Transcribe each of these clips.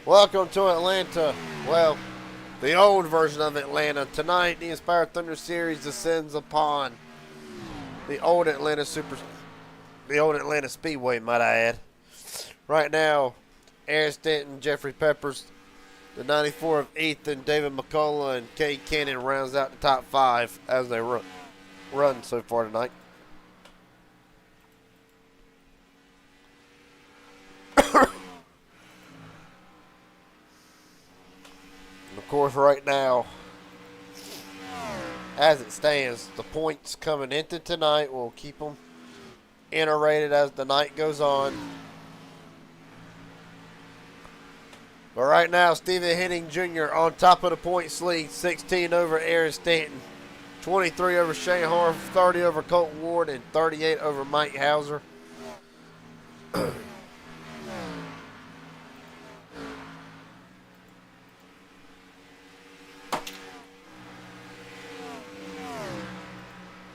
Welcome to Atlanta. Well, the old version of Atlanta. Tonight, the Inspired Thunder Series descends upon the old the old Atlanta Speedway, might I add. Right now, Aaron Stanton, Jeffrey Peppers, the 94 of Ethan, David McCullough, and Kay Cannon rounds out the top five as they run so far tonight. And of course, right now, as it stands, the points coming into tonight will keep them iterated as the night goes on. But right now, Stephen Henning Jr. on top of the points lead, 16 over Aaron Stanton, 23 over Shane Harf, 30 over Colton Ward, and 38 over Mike Hauser.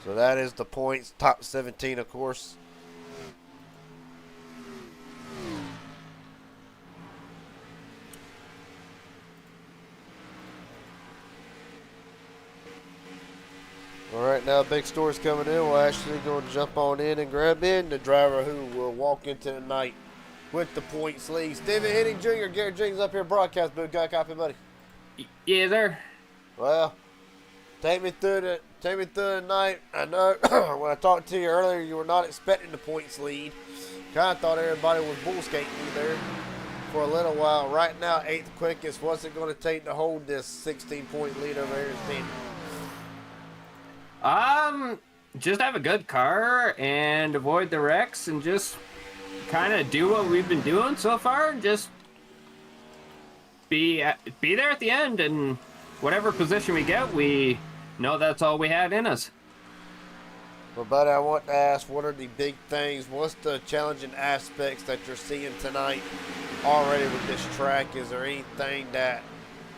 So that is the points, top 17, of course. All right, now big store's coming in. We'll actually go and jump on in and grab in the driver who will walk into the night with the points lead. Stephen Henning Jr., Garrett Jenkins up here, broadcast booth. Got a copy, buddy? Yeah, there. Well, take me through the night. I know when I talked to you earlier, you were not expecting the points lead. Kind of thought everybody was bull skating you there for a little while. Right now, eighth quickest. What's it going to take to hold this 16-point lead over Aaron Stanton? Just have a good car and avoid the wrecks and just kind of do what we've been doing so far and just be there at the end, and whatever position we get, we know that's all we had in us. Well, buddy, I want to ask, what are the big things? What's the challenging aspects that you're seeing tonight already with this track? Is there anything that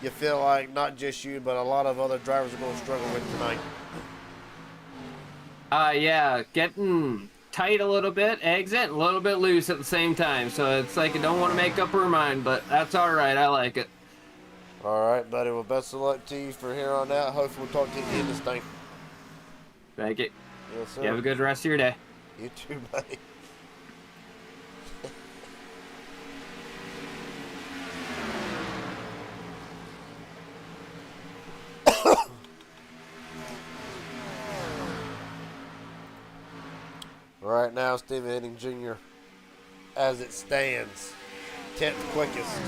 you feel like not just you, but a lot of other drivers are going to struggle with tonight? Yeah, getting tight a little bit, exit, a little bit loose at the same time. So it's like I don't want to make up her mind, but that's all right. I like it. All right, buddy. Well, best of luck to you for here on out. Hopefully we'll talk to you at the end of this thing. Thank you. Yes, sir. You have a good rest of your day. You too, buddy. Right now, Stephen Henning Jr., as it stands, 10th quickest.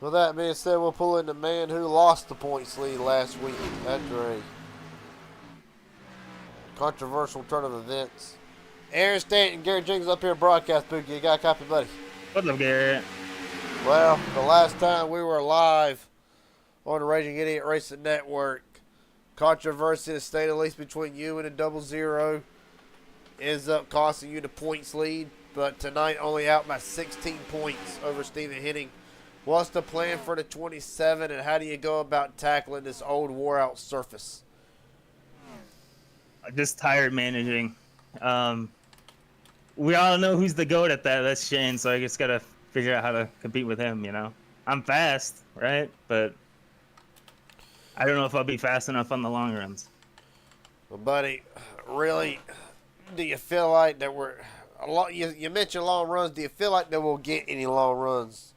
With that being said, we'll pull in the man who lost the points lead last week after a controversial turn of events. Aaron Stanton, Garrett Jenkins up here, broadcast booth. You got a copy, buddy? What's up, Garrett? Well, the last time we were live on the Raging Idiot Racing Network, controversy that stayed at least between you and a 00 ends up costing you the points lead, but tonight only out by 16 points over Stephen Henning. What's the plan for the 27, and how do you go about tackling this old wore-out surface? I'm just tired managing. We all know who's the GOAT at that. That's Shane, so I just got to figure out how to compete with him, you know? I'm fast, right? But I don't know if I'll be fast enough on the long runs. Well, buddy, really, do you feel like that we're a lot? You mentioned long runs. Do you feel like that we'll get any long runs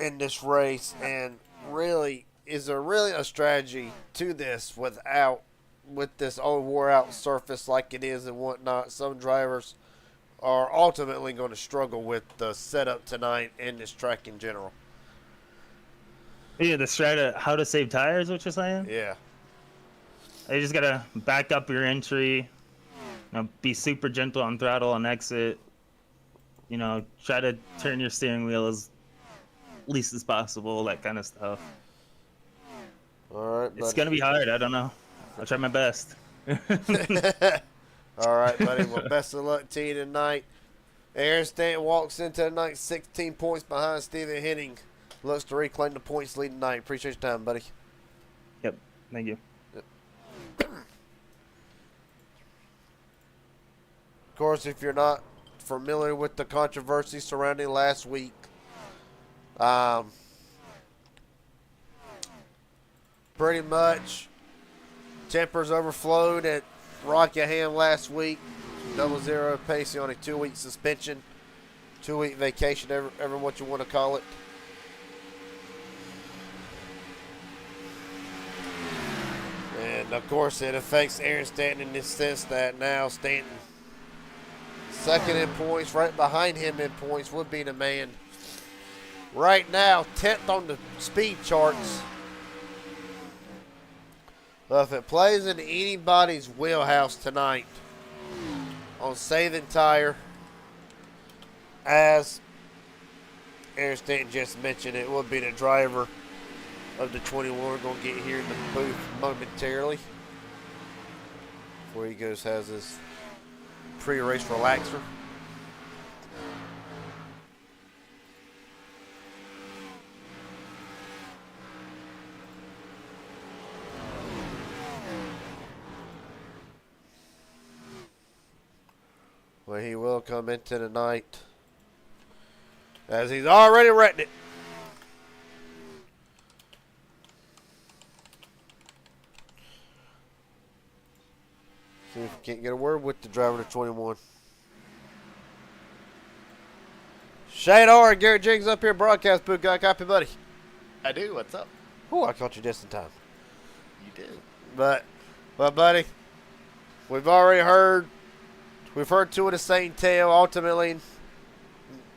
in this race? And really, is there really a strategy to this with this old wore out surface like it is and whatnot? Some drivers are ultimately going to struggle with the setup tonight and this track in general. Yeah, the strat how to save tires, what you're saying? Yeah. You just got to back up your entry, you know, be super gentle on throttle and exit. You know, try to turn your steering wheel as least as possible, that kind of stuff. All right, buddy. It's going to be hard. I don't know. I'll try my best. All right, buddy. Well, best of luck to you tonight. Aaron Stanton walks into the night 16 points behind Stephen Henning. Looks to reclaim the points lead tonight. Appreciate your time, buddy. Yep. Thank you. Of course, if you're not familiar with the controversy surrounding last week. Pretty much, tempers overflowed at Rockingham last week. 0-0 Pacey on a 2-week suspension, 2-week vacation, ever what you want to call it. And of course, it affects Aaron Stanton in the sense that now Stanton, second in points, right behind him in points would be the man. Right now, 10th on the speed charts. Well, if it plays in anybody's wheelhouse tonight on saving tire, as Aaron Stanton just mentioned, it will be the driver of the 21. We're going to get here in the booth momentarily. Before he goes, has his pre-race relaxer. Well, he will come into the night as he's already wrecked it. See if we can't get a word with the driver to 21. Shane Orr and Garrett Jenkins up here, broadcast booth. Got a copy, buddy? I do. What's up? Oh, I caught you just in time. You did. But, buddy, we've already heard. We've heard two of the same tale. Ultimately,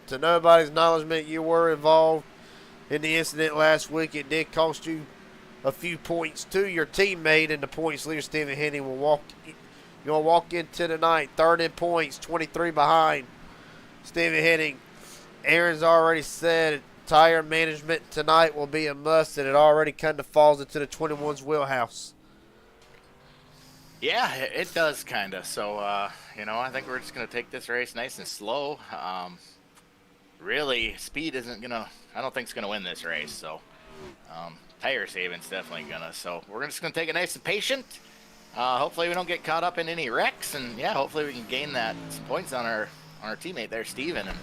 to nobody's acknowledgement, you were involved in the incident last week. It did cost you a few points to your teammate, and the points leader, Stephen Henning, will walk into the night. Third in points, 23 behind Stephen Henning. Aaron's already said tire management tonight will be a must, and it already kind of falls into the 21's wheelhouse. Yeah, it does kind of. So, I think we're just going to take this race nice and slow. Really, speed isn't going to, I don't think it's going to win this race. So, tire saving's definitely going to. So, we're just going to take it nice and patient. Hopefully we don't get caught up in any wrecks. And, yeah, hopefully we can gain some points on our teammate there, Steven. And,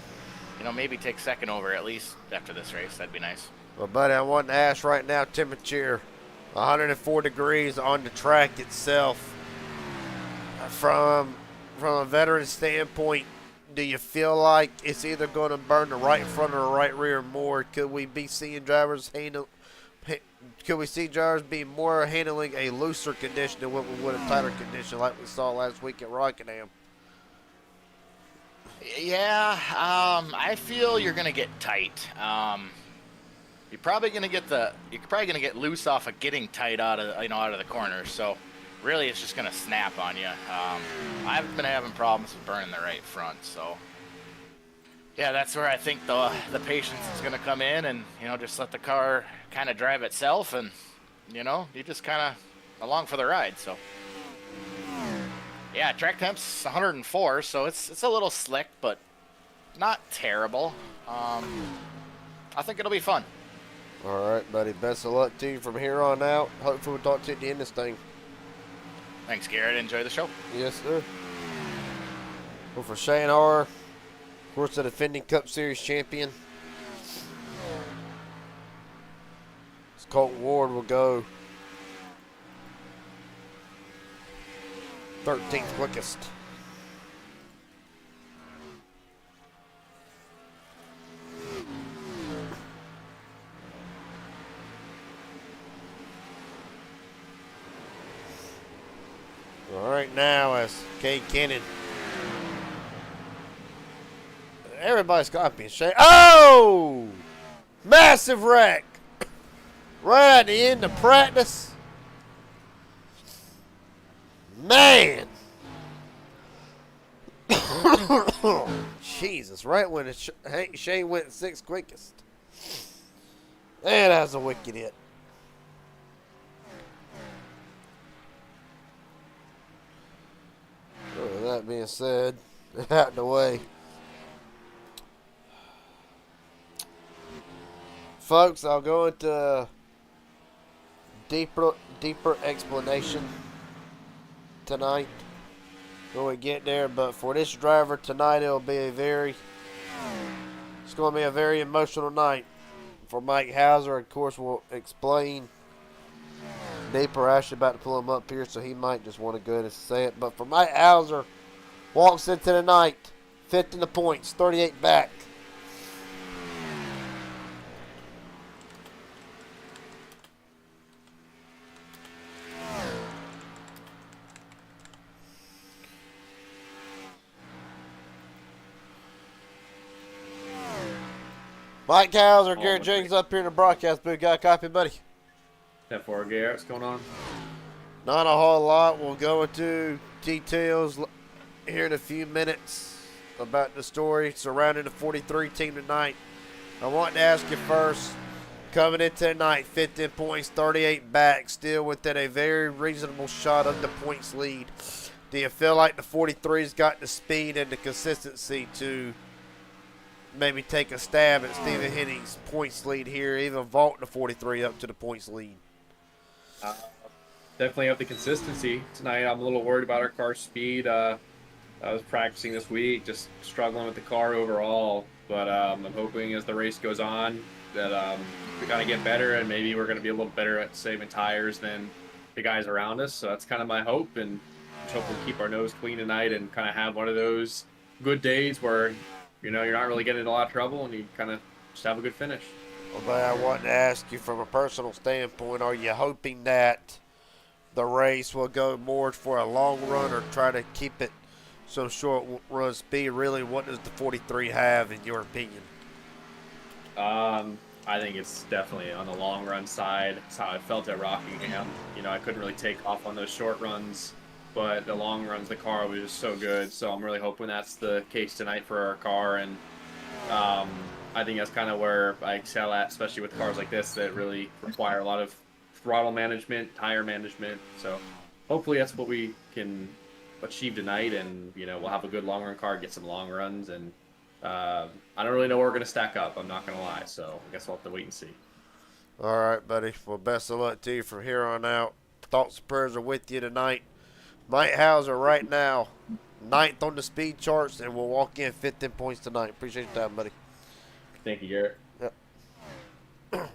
maybe take second over at least after this race. That'd be nice. Well, buddy, I want to ask right now, temperature 104 degrees on the track itself. From a veteran standpoint, do you feel like it's either going to burn the right front or the right rear more? Could we be seeing drivers be more handling a looser condition than what we would a tighter condition like we saw last week at Rockingham? Yeah, I feel you're gonna get tight. You're probably gonna get loose off of getting tight out of the corners. So really, it's just gonna snap on you. I've been having problems with burning the right front. So yeah, that's where I think the patience is gonna come in, and just let the car kind of drive itself, and you just kind of along for the ride. So. Yeah, track temp's 104, so it's a little slick, but not terrible. I think it'll be fun. All right, buddy. Best of luck to you from here on out. Hopefully we'll talk to you at the end of this thing. Thanks, Garrett. Enjoy the show. Yes, sir. Well, for Shane Orr, of course, the defending Cup Series champion, Colton Ward will go 13th quickest. All right, now as Cade Cannon. Everybody's copying Shane. Oh! Massive wreck. Right at the end of practice. Man. Jesus, right when Shane went 6th quickest. Man, that was a wicked hit. With that being said, out the way. Folks, I'll go into deeper explanation tonight. when we get there. But for this driver tonight, it's going to be a very emotional night. For Mike Hauser, of course, we'll explain deeper. Actually about to pull him up here, so he might just want to go ahead and say it. But for Mike Hauser, walks into the night, 5th in the points, 38 back. Mike Hauser, Garrett Jenkins up here in the broadcast booth. Got a copy, buddy? 10-4, Garrett, what's going on? Not a whole lot. We'll go into details here in a few minutes about the story surrounding the 43 team tonight. I want to ask you first, coming into tonight, 15 points, 38 back, still within a very reasonable shot of the points lead. Do you feel like the 43's got the speed and the consistency to maybe take a stab at Stephen Henning's points lead here, even vault the 43 up to the points lead? Definitely have the consistency. Tonight I'm a little worried about our car speed. I was practicing this week, just struggling with the car overall. But I'm hoping as the race goes on that we kind of get better, and maybe we're going to be a little better at saving tires than the guys around us. So that's kind of my hope, and just hope we'll keep our nose clean tonight and kind of have one of those good days where, you know, you're not really getting in a lot of trouble and you kind of just have a good finish. Well, but I want to ask you from a personal standpoint, are you hoping that the race will go more for a long run or try to keep it some short run speed? Really, what does the 43 have in your opinion? I think it's definitely on the long run side. It's how I felt at Rockingham. You know, I couldn't really take off on those short runs, but the long runs, the car was just so good. So I'm really hoping that's the case tonight for our car. And I think that's kind of where I excel at, especially with cars like this that really require a lot of throttle management, tire management. So hopefully that's what we can achieve tonight, and you know, we'll have a good long run car, get some long runs, and I don't really know where we're going to stack up. I'm not going to lie, so I guess we'll have to wait and see. All right, buddy. Well, best of luck to you from here on out. Thoughts and prayers are with you tonight. Mike Hauser right now, 9th on the speed charts, and we'll walk in 15 points tonight. Appreciate your time, buddy. Thank you, Garrett. Yep.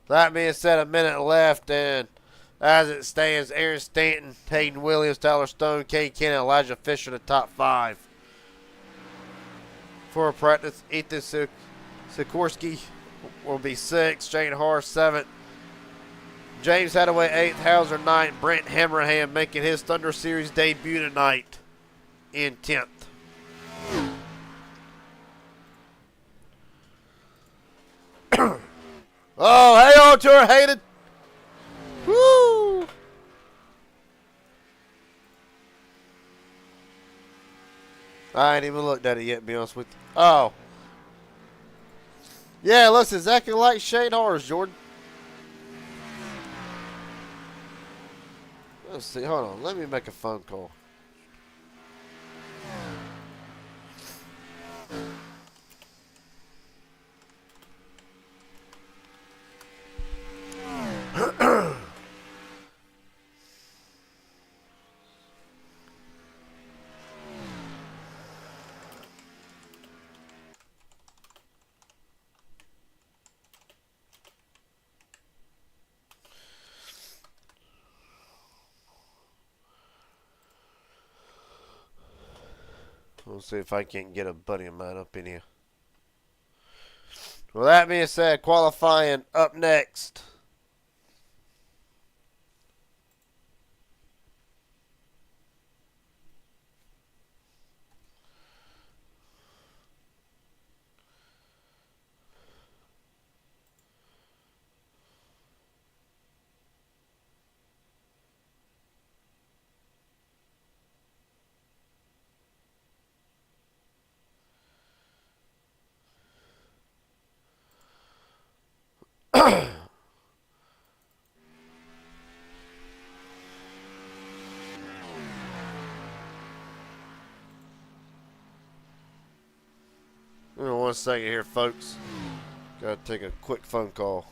That being said, a minute left, and as it stands, Aaron Stanton, Hayden Williams, Tyler Stone, Kay Cannon, Elijah Fisher, the top 5. For practice, Ethan Sikorsky will be 6th, Shane Harr 7th, James Hadaway 8th, Hauser 9th, Brent Hammerham making his Thunder Series debut tonight in 10th. Oh, hey on to her, Hayden. Woo! I ain't even looked at it yet, to be honest with you. Oh. Yeah, it looks exactly like Shane Harr's, Jordan. Let's see. Hold on. Let me make a phone call. We'll see if I can't get a buddy of mine up in here. Well, that being said, qualifying up next. Give me 1 second here, folks. Gotta take a quick phone call.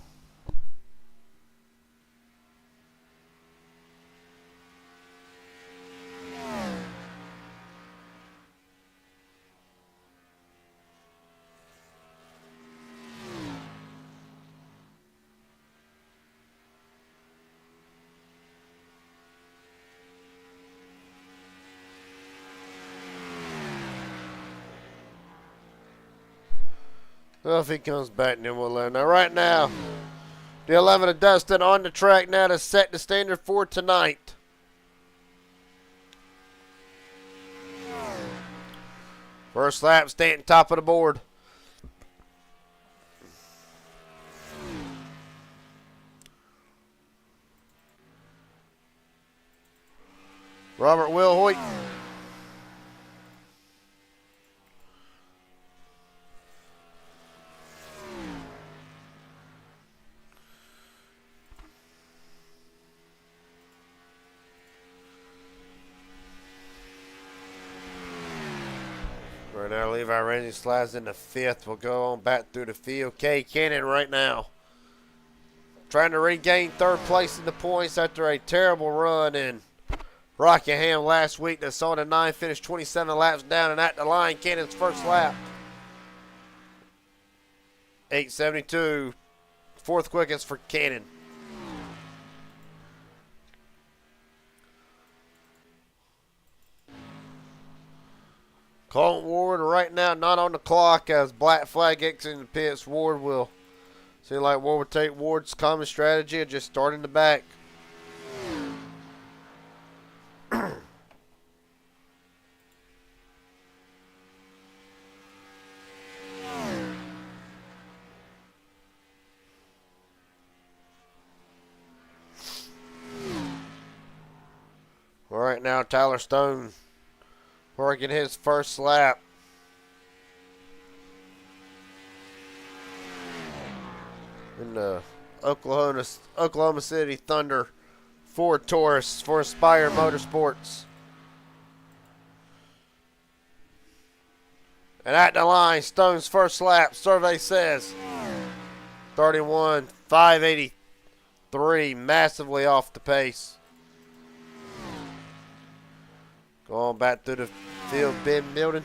Well, if he comes back, then we'll learn. Now, right now, the 11 of Dustin on the track now to set the standard for tonight. First lap, Stanton top of the board. Robert Will Hoyt. Right now, Levi Ramsey slides into fifth. We'll go on back through the field. Kay Cannon right now trying to regain third place in the points after a terrible run in Rockingham last week that saw the 9 finish 27 laps down and at the line. Cannon's first lap. 8:72. Fourth quickest for Cannon. Colton Ward right now not on the clock as black flag exiting the pits. Ward will seem like Ward will take Ward's common strategy of just starting the back. All right, now Tyler Stone working his first lap. In the Oklahoma City Thunder Ford Taurus for Aspire Motorsports. And at the line, Stone's first lap, survey says 31.583, massively off the pace. Going back through the field, Ben Milton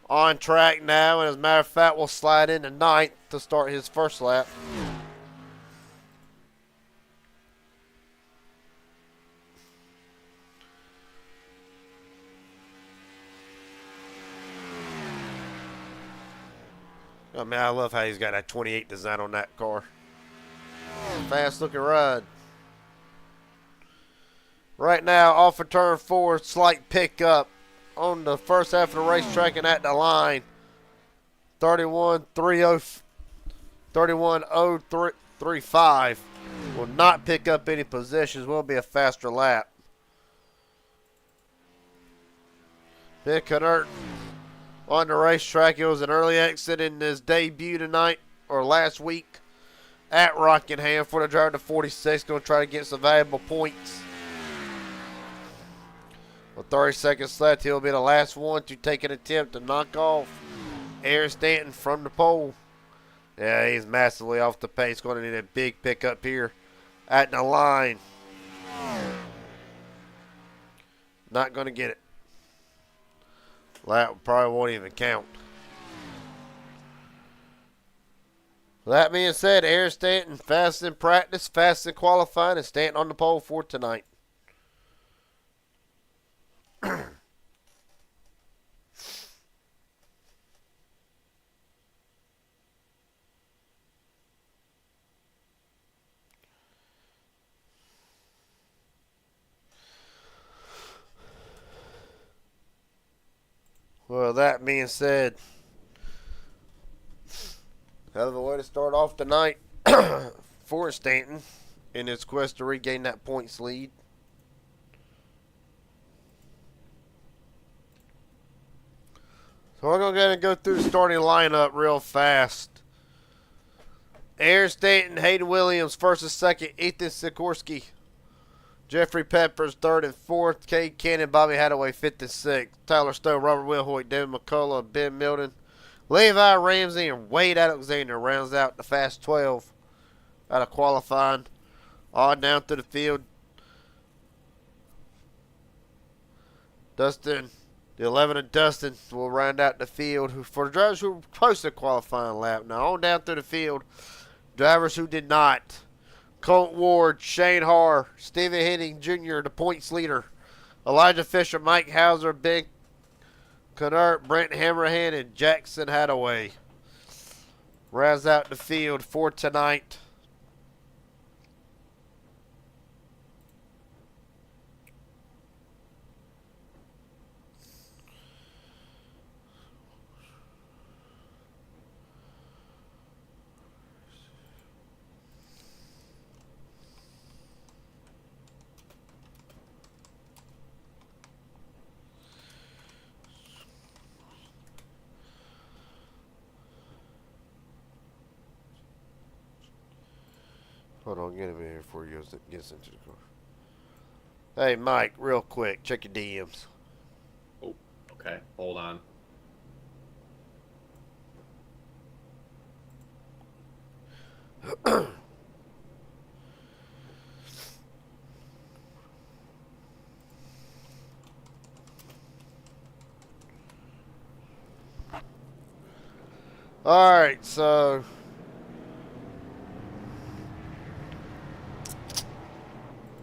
on track now, and as a matter of fact, will slide into ninth to start his first lap. I mean, I love how he's got that 28 design on that car. Fast looking ride. Right now, off of turn 4, slight pickup on the first half of the racetrack and at the line. 31.035 will not pick up any positions. Will be a faster lap. Ben Kennert on the racetrack. It was an early exit in his debut tonight or last week at Rockingham for the driver to 46. Going to try to get some valuable points. With 30 seconds left, he'll be the last one to take an attempt to knock off Aaron Stanton from the pole. Yeah, he's massively off the pace. Going to need a big pickup here at the line. Not going to get it. That probably won't even count. With that being said, Aaron Stanton fast in practice, fast in qualifying, and Stanton on the pole for tonight. Well, that being said, hell of a way to start off tonight for Stanton in his quest to regain that points lead. So we're going to go ahead and go through the starting lineup real fast. Aaron Stanton, Hayden Williams, first and second. Ethan Sikorsky, Jeffrey Peppers, third and fourth. Cade Cannon, Bobby Hadaway, fifth and sixth. Tyler Stone, Robert Will Hoyt, David McCullough, Ben Milton, Levi Ramsey, and Wade Alexander rounds out the fast 12 out of qualifying. On down to the field. Dustin. The 11 of Dustin will round out the field for the drivers who were close to qualifying lap. Now on down through the field, drivers who did not. Colt Ward, Shane Haar, Stephen Henning Jr., the points leader. Elijah Fisher, Mike Hauser, Ben Kennert, Brent Hammerhand, and Jackson Hadaway. rounds out the field for tonight. Hold on, get him in here before he gets into the car. Hey, Mike, real quick, check your DMs. Oh, okay. Hold on. All right, so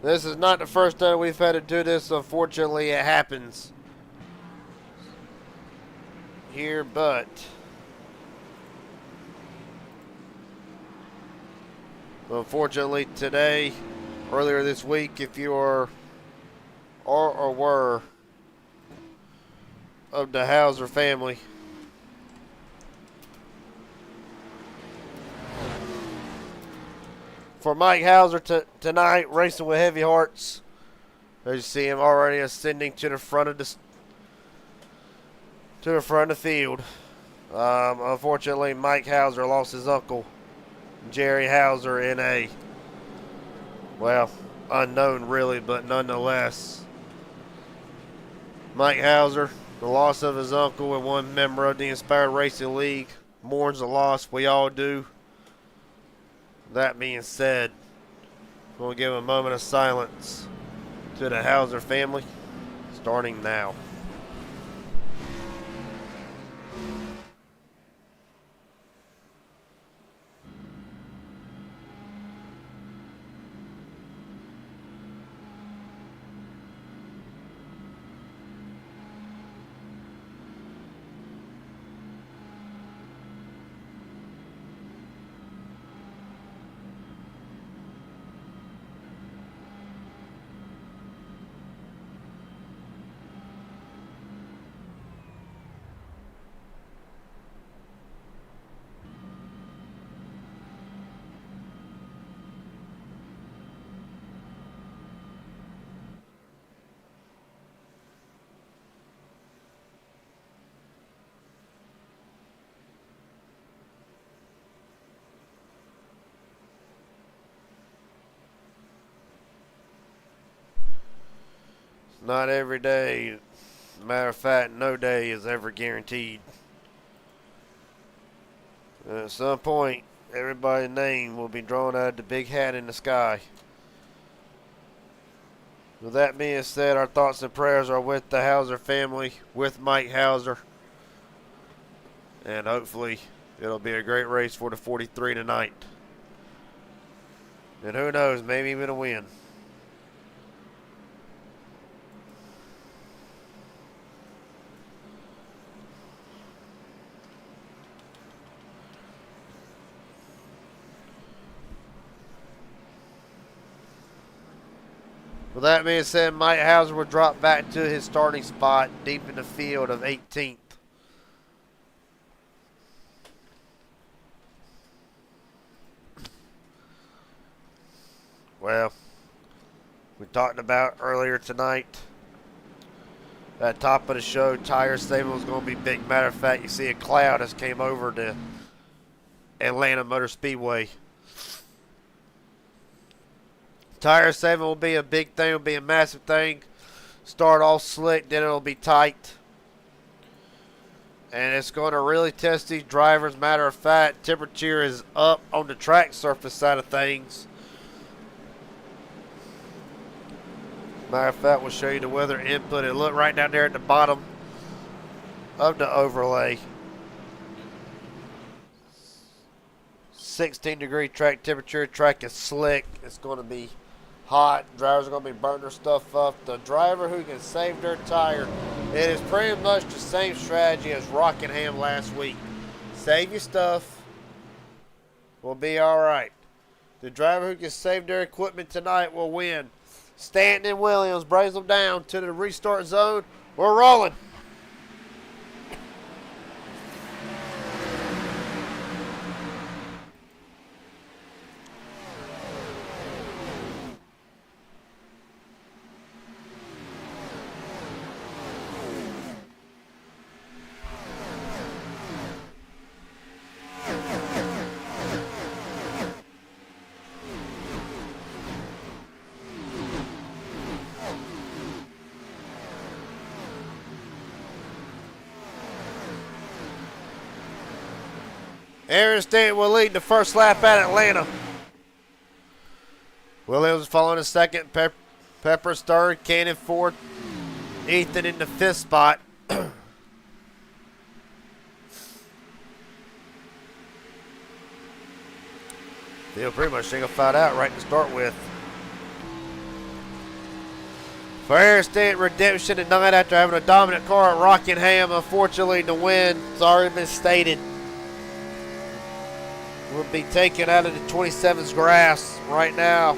this is not the first time we've had to do this. Unfortunately, it happens here, but unfortunately today, earlier this week, if you are or were of the Hauser family, for Mike Hauser tonight, racing with heavy hearts. As you see him already ascending to the front of the field. Unfortunately, Mike Hauser lost his uncle, Jerry Hauser, in a, well, unknown really, but nonetheless. Mike Hauser, the loss of his uncle and one member of the Inspired Racing League, mourns the loss. We all do. That being said, we'll give a moment of silence to the Hauser family, starting now. Not every day. Matter of fact, no day is ever guaranteed. At some point, everybody's name will be drawn out of the big hat in the sky. With that being said, our thoughts and prayers are with the Hauser family, with Mike Hauser. And hopefully, it'll be a great race for the 43 tonight. And who knows, maybe even a win. With that being said, Mike Hauser will drop back to his starting spot deep in the field of 18th. Well, we talked about earlier tonight, at the top of the show, tire stable is going to be big. Matter of fact, you see a cloud has came over to Atlanta Motor Speedway. Tire saving will be a big thing, will be a massive thing. Start all slick, then it'll be tight. And it's going to really test these drivers. Matter of fact, temperature is up on the track surface side of things. Matter of fact, we'll show you the weather input. And look right down there at the bottom of the overlay. 16-degree track temperature. Track is slick. It's going to be hot. Drivers are going to be burning their stuff up. The driver who can save their tire, it is pretty much the same strategy as Rockingham last week. Save your stuff, will be all right. The driver who can save their equipment tonight will win. Stanton and Williams brings them down to the restart zone. We're rolling. Aaron Stanton will lead the first lap at Atlanta. Williams following in second. Pepper's third. Cannon fourth. Ethan in the fifth spot. Field pretty much single-filed out right to start with. For Aaron Stanton, redemption tonight after having a dominant car at Rockingham. Unfortunately, the win has already been stated. Will be taken out of the 27's grass right now.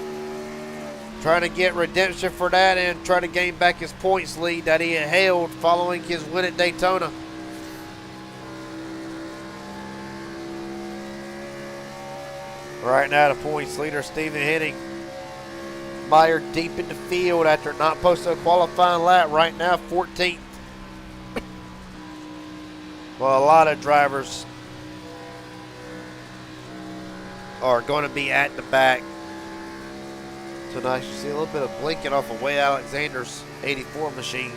Trying to get redemption for that and try to gain back his points lead that he had held following his win at Daytona. Right now, the points leader, Stephen Henning. Meyer deep in the field after not posting a qualifying lap. Right now, 14th. Well, a lot of drivers are going to be at the back tonight. You see a little bit of blinking off of Way Alexander's 84 machine.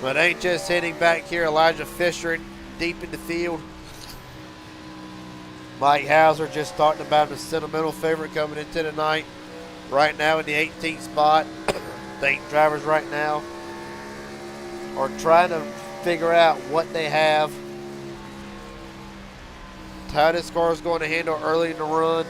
But ain't just hitting back here. Elijah Fisher deep in the field. Mike Hauser just talking about his sentimental favorite coming into tonight. Right now in the 18th spot. The 8 drivers right now are trying to figure out what they have, how this car is going to handle early in the run.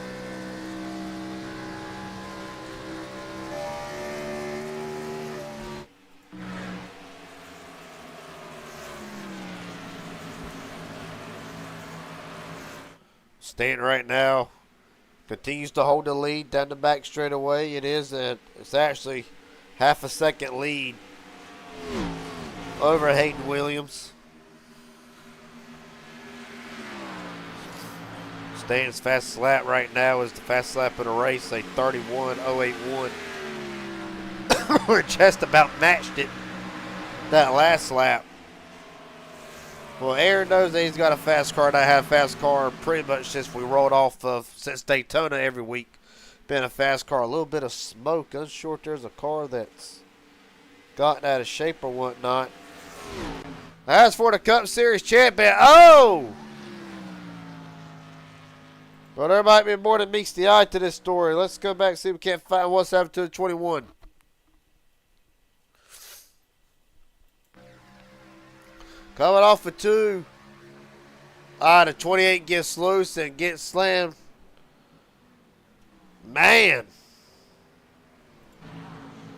Stanton right now continues to hold the lead down the back straightaway. It's actually half a second lead over Hayden Williams. Stanton's fastest lap right now is the fastest lap of the race, a 31.081. We just about matched it that last lap. Well, Aaron knows that he's got a fast car, and I have a fast car pretty much since we rolled off since Daytona every week. Been a fast car, a little bit of smoke. Unsure if there's a car that's gotten out of shape or whatnot. As for the Cup Series champion, oh! Well, there might be more than meets the eye to this story. Let's go back and see if we can't find what's happened to the 21. Coming off of 2. The 28 gets loose and gets slammed. Man.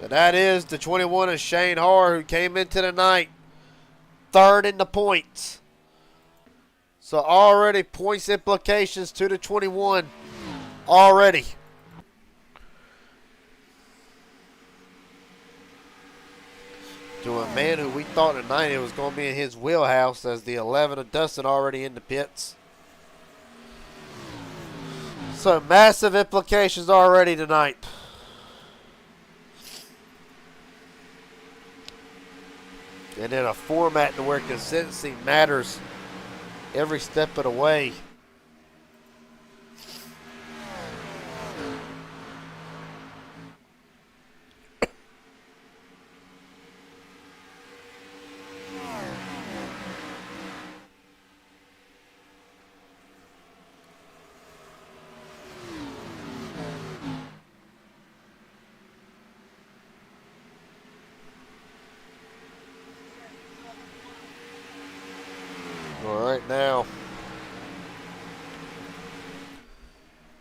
And that is the 21 of Shane Harr, who came into the night third in the points. So already points implications to the 21 already. To a man who we thought tonight it was going to be in his wheelhouse, as the 11 of Dustin already in the pits. So massive implications already tonight. And in a format to where consistency matters every step of the way.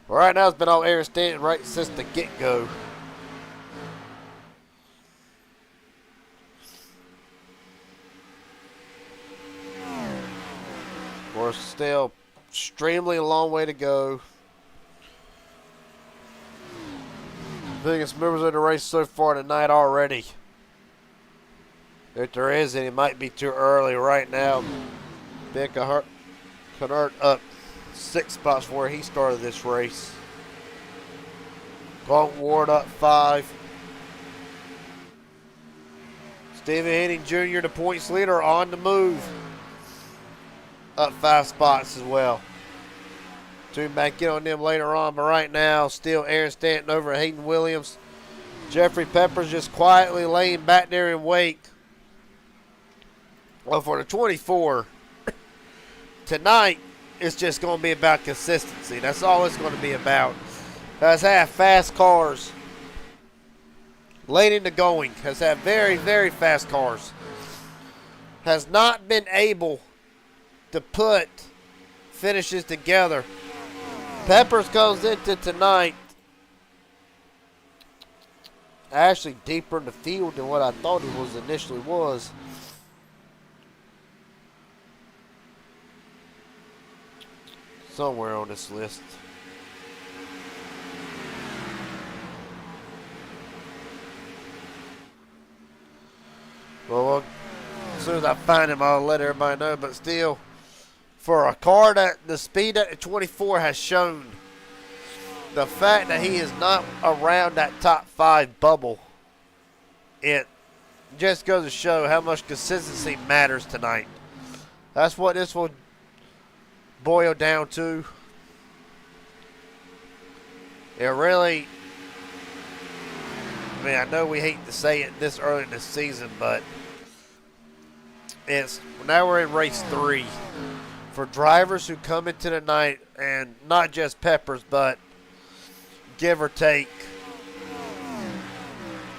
Right now it's been on Aaron Stanton right since the get-go. We're still extremely long way to go. Biggest movers in the race so far tonight already. If there is any, it might be too early right now. Ben Canard up 6 spots from where he started this race. Gaunt Ward up 5. Stephen Henning Jr., the points leader, on the move. Up 5 spots as well. Tune back in on them later on, but right now, still Aaron Stanton over Hayden Williams. Jeffrey Peppers just quietly laying back there in wait. Well, for the 24, tonight, it's just going to be about consistency. That's all it's going to be about. Has had fast cars late into going. Has had very, very fast cars. Has not been able to put finishes together. Peppers comes into tonight actually deeper in the field than what I thought he was initially was. Somewhere on this list. Well, as soon as I find him, I'll let everybody know. But still, for a car that the speed that the 24 has shown, the fact that he is not around that top 5 bubble, it just goes to show how much consistency matters tonight. That's what this will boil down to. It really, I mean, I know we hate to say it this early in the season, but it's now we're in race 3. For drivers who come into the night, and not just Peppers, but give or take,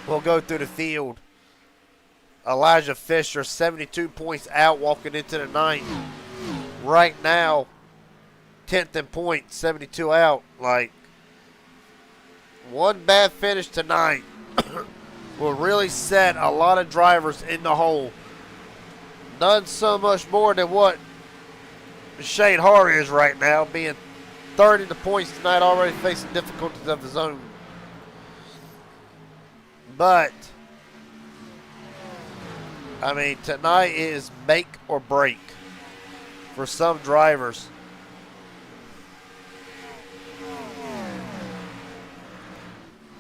we'll go through the field. Elijah Fisher, 72 points out walking into the night. Right now, 10th in points, 72 out. Like, one bad finish tonight will really set a lot of drivers in the hole. None so much more than what Shane Harr is right now, being third in the points tonight, already facing difficulties of his own. But, I mean, tonight is make or break for some drivers.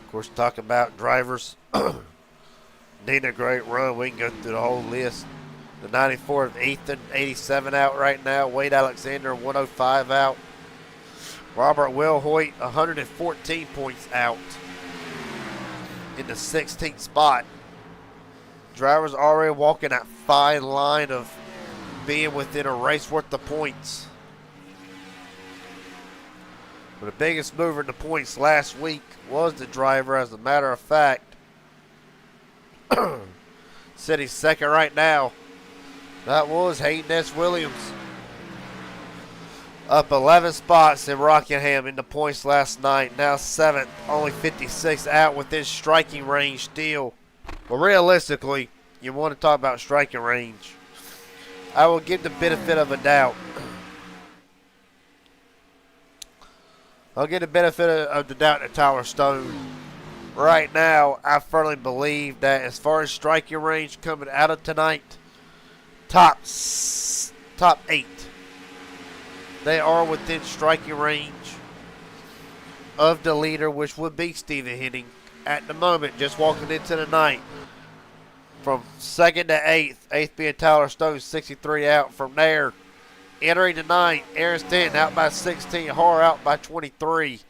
Of course, talking about drivers need a great run. We can go through the whole list. The 94 of Ethan, 87 out right now. Wade Alexander, 105 out. Robert Wilhoit, 114 points out in the 16th spot. Drivers already walking that fine line of being within a race worth of points. But the biggest mover in the points last week was the driver, as a matter of fact. Sitting second right now. That was Hayden S. Williams. Up 11 spots in Rockingham in the points last night. Now 7th, only 56 out within striking range still. But realistically, you want to talk about striking range. I will give the benefit of a doubt. I'll give the benefit of the doubt to Tyler Stone. Right now, I firmly believe that as far as striking range coming out of tonight, top 8. They are within striking range of the leader, which would be Stephen Henning at the moment, just walking into the night. From 2nd to 8th, 8th being Tyler Stone, 63 out. From there, entering the night, Aaron Stanton out by 16, Harr out by 23.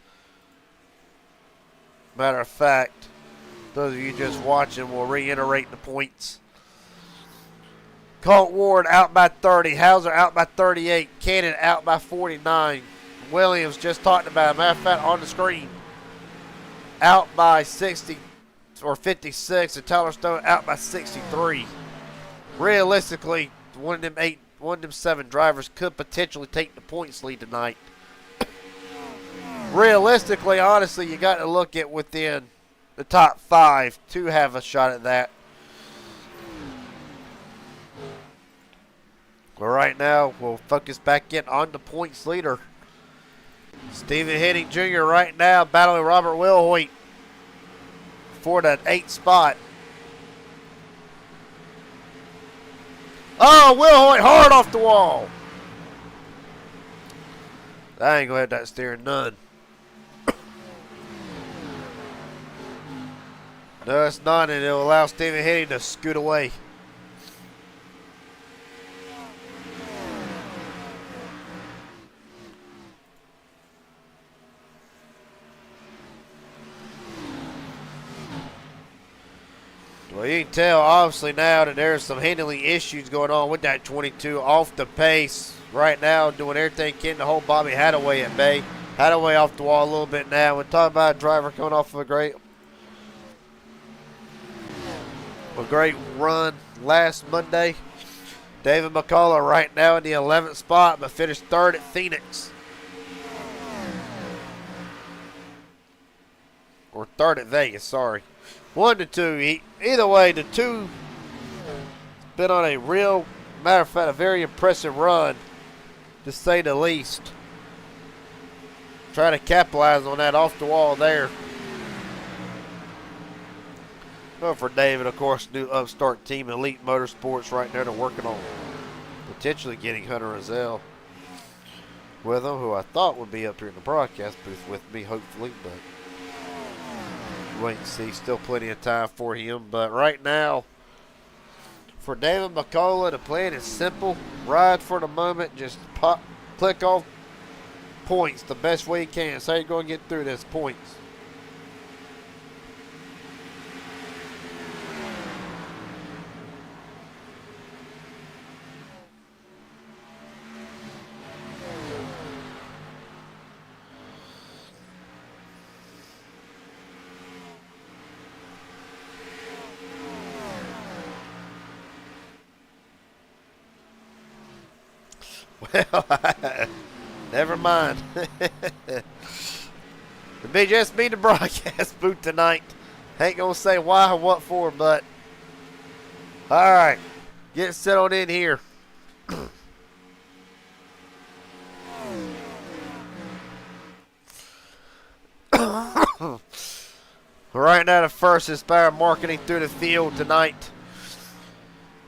Matter of fact, those of you just watching will reiterate the points. Colt Ward out by 30. Hauser out by 38. Cannon out by 49. Williams, just talked about it. Matter of fact, on the screen, out by 60 or 56. And Tyler Stone out by 63. Realistically, one of them 7 drivers could potentially take the points lead tonight. Realistically, honestly, you got to look at within the top 5 to have a shot at that. But right now, we'll focus back in on the points leader. Stephen Henning Jr. right now battling Robert Wilhoit. for that 8th spot. Oh, Will Hoyt hard off the wall. I ain't gonna have that steering none. No, it's not, and it'll allow Stephen Henning to scoot away. Well, you can tell, obviously, now that there's some handling issues going on with that 22 off the pace right now, doing everything he can to hold Bobby Hadaway at bay. Hadaway off the wall a little bit now. We're talking about a driver coming off of a great run last Monday. David McCullough right now in the 11th spot, but finished 3rd at Phoenix. Or 3rd at Vegas, sorry. 1 to 2. Either way, the 2 been on a real, matter of fact, a very impressive run, to say the least. Trying to capitalize on that off the wall there. Well, for David, of course, new upstart team, Elite Motorsports, right there. They're working on potentially getting Hunter Rozelle with them, who I thought would be up here in the broadcast booth with me, hopefully, but wait and see. Still plenty of time for him. But right now, for David McCullough, the plan is simple. Ride for the moment. Just click off points the best way you can. So you're going to get through this points. Well, never mind. It'll be just me, the broadcast booth tonight. Ain't gonna say why or what for, but all right, get settled in here. Right now, the first Inspire Marketing through the field tonight.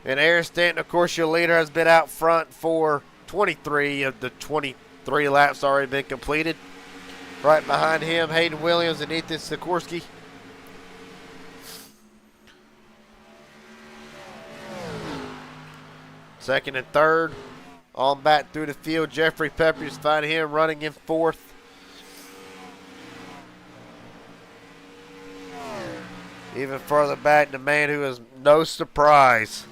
And Aaron Stanton, of course, your leader, has been out front for 23 of the 23 laps already been completed. Right behind him, Hayden Williams and Ethan Sikorsky. Second and third. On back through the field, Jeffrey Peppers, find him running in 4th. Even further back, the man who is no surprise.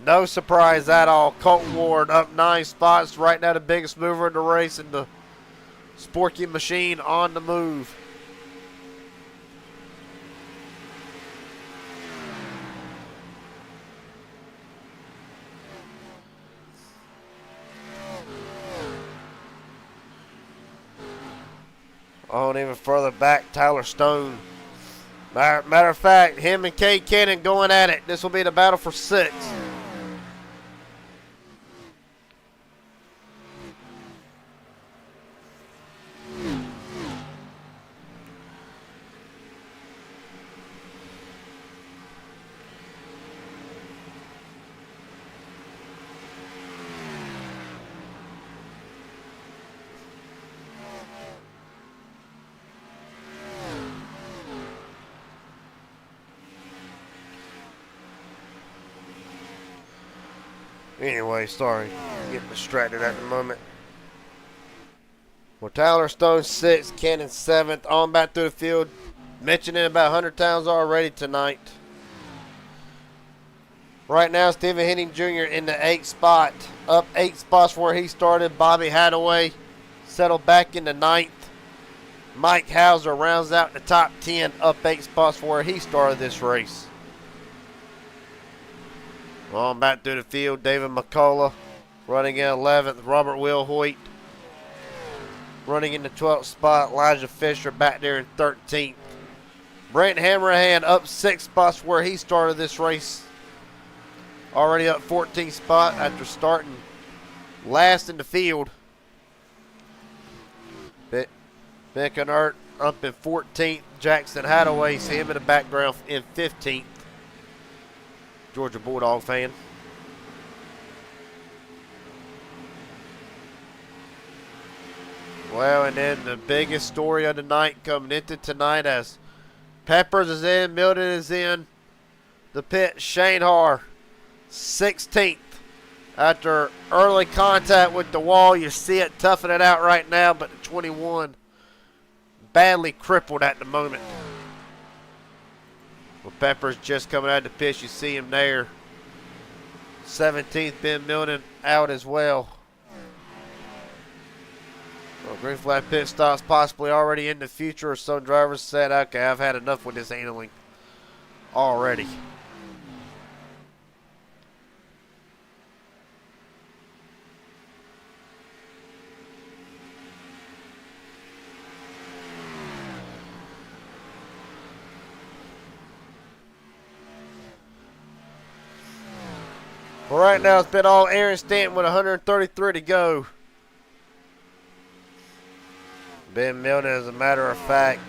No surprise at all. Colton Ward up 9 spots. Right now the biggest mover in the race, and the Sporky Machine on the move. On even further back, Tyler Stone. Matter of fact, him and Cade Cannon going at it. This will be the battle for 6. Anyway, sorry. Getting distracted at the moment. Well, Tyler Stone 6th, Cannon 7th. On back through the field. Mentioned it about 100 times already tonight. Right now, Stephen Henning Jr. in the 8th spot. Up 8 spots from where he started. Bobby Hadaway settled back in the 9th. Mike Hauser rounds out the top 10. Up 8 spots from where he started this race. On back through the field, David McCullough running in 11th. Robert Will Hoyt running in the 12th spot. Elijah Fisher back there in 13th. Brent Hammerhand up 6 spots where he started this race. Already up 14th spot after starting last in the field. Ben Canert up in 14th. Jackson Hadaway's him in the background in 15th. Georgia Bulldog fan. Well, and then the biggest story of the night coming into tonight as Peppers is in, Milton is in the pit. Shane Har, 16th. After early contact with the wall, you see it toughing it out right now, but the 21 badly crippled at the moment. Well, Peppers just coming out of the pit. You see him there. 17th, Ben Milton out as well. Well, green flag pit stops possibly already in the future. Some drivers said, okay, I've had enough with this handling already. Well, right now it's been all Aaron Stanton with 133 to go. Ben Milton, as a matter of fact,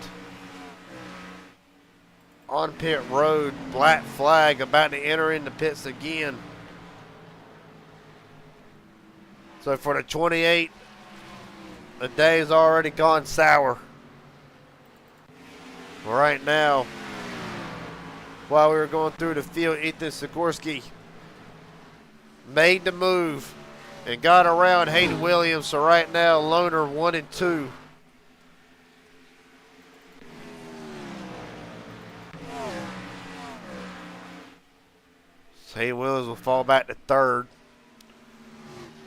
on pit road, black flag, about to enter in the pits again. So for the 28, the day's already gone sour. Well, right now, while we were going through the field, Ethan Sikorsky made the move and got around Hayden Williams. So right now, loner 1 and 2. So Hayden Williams will fall back to 3rd.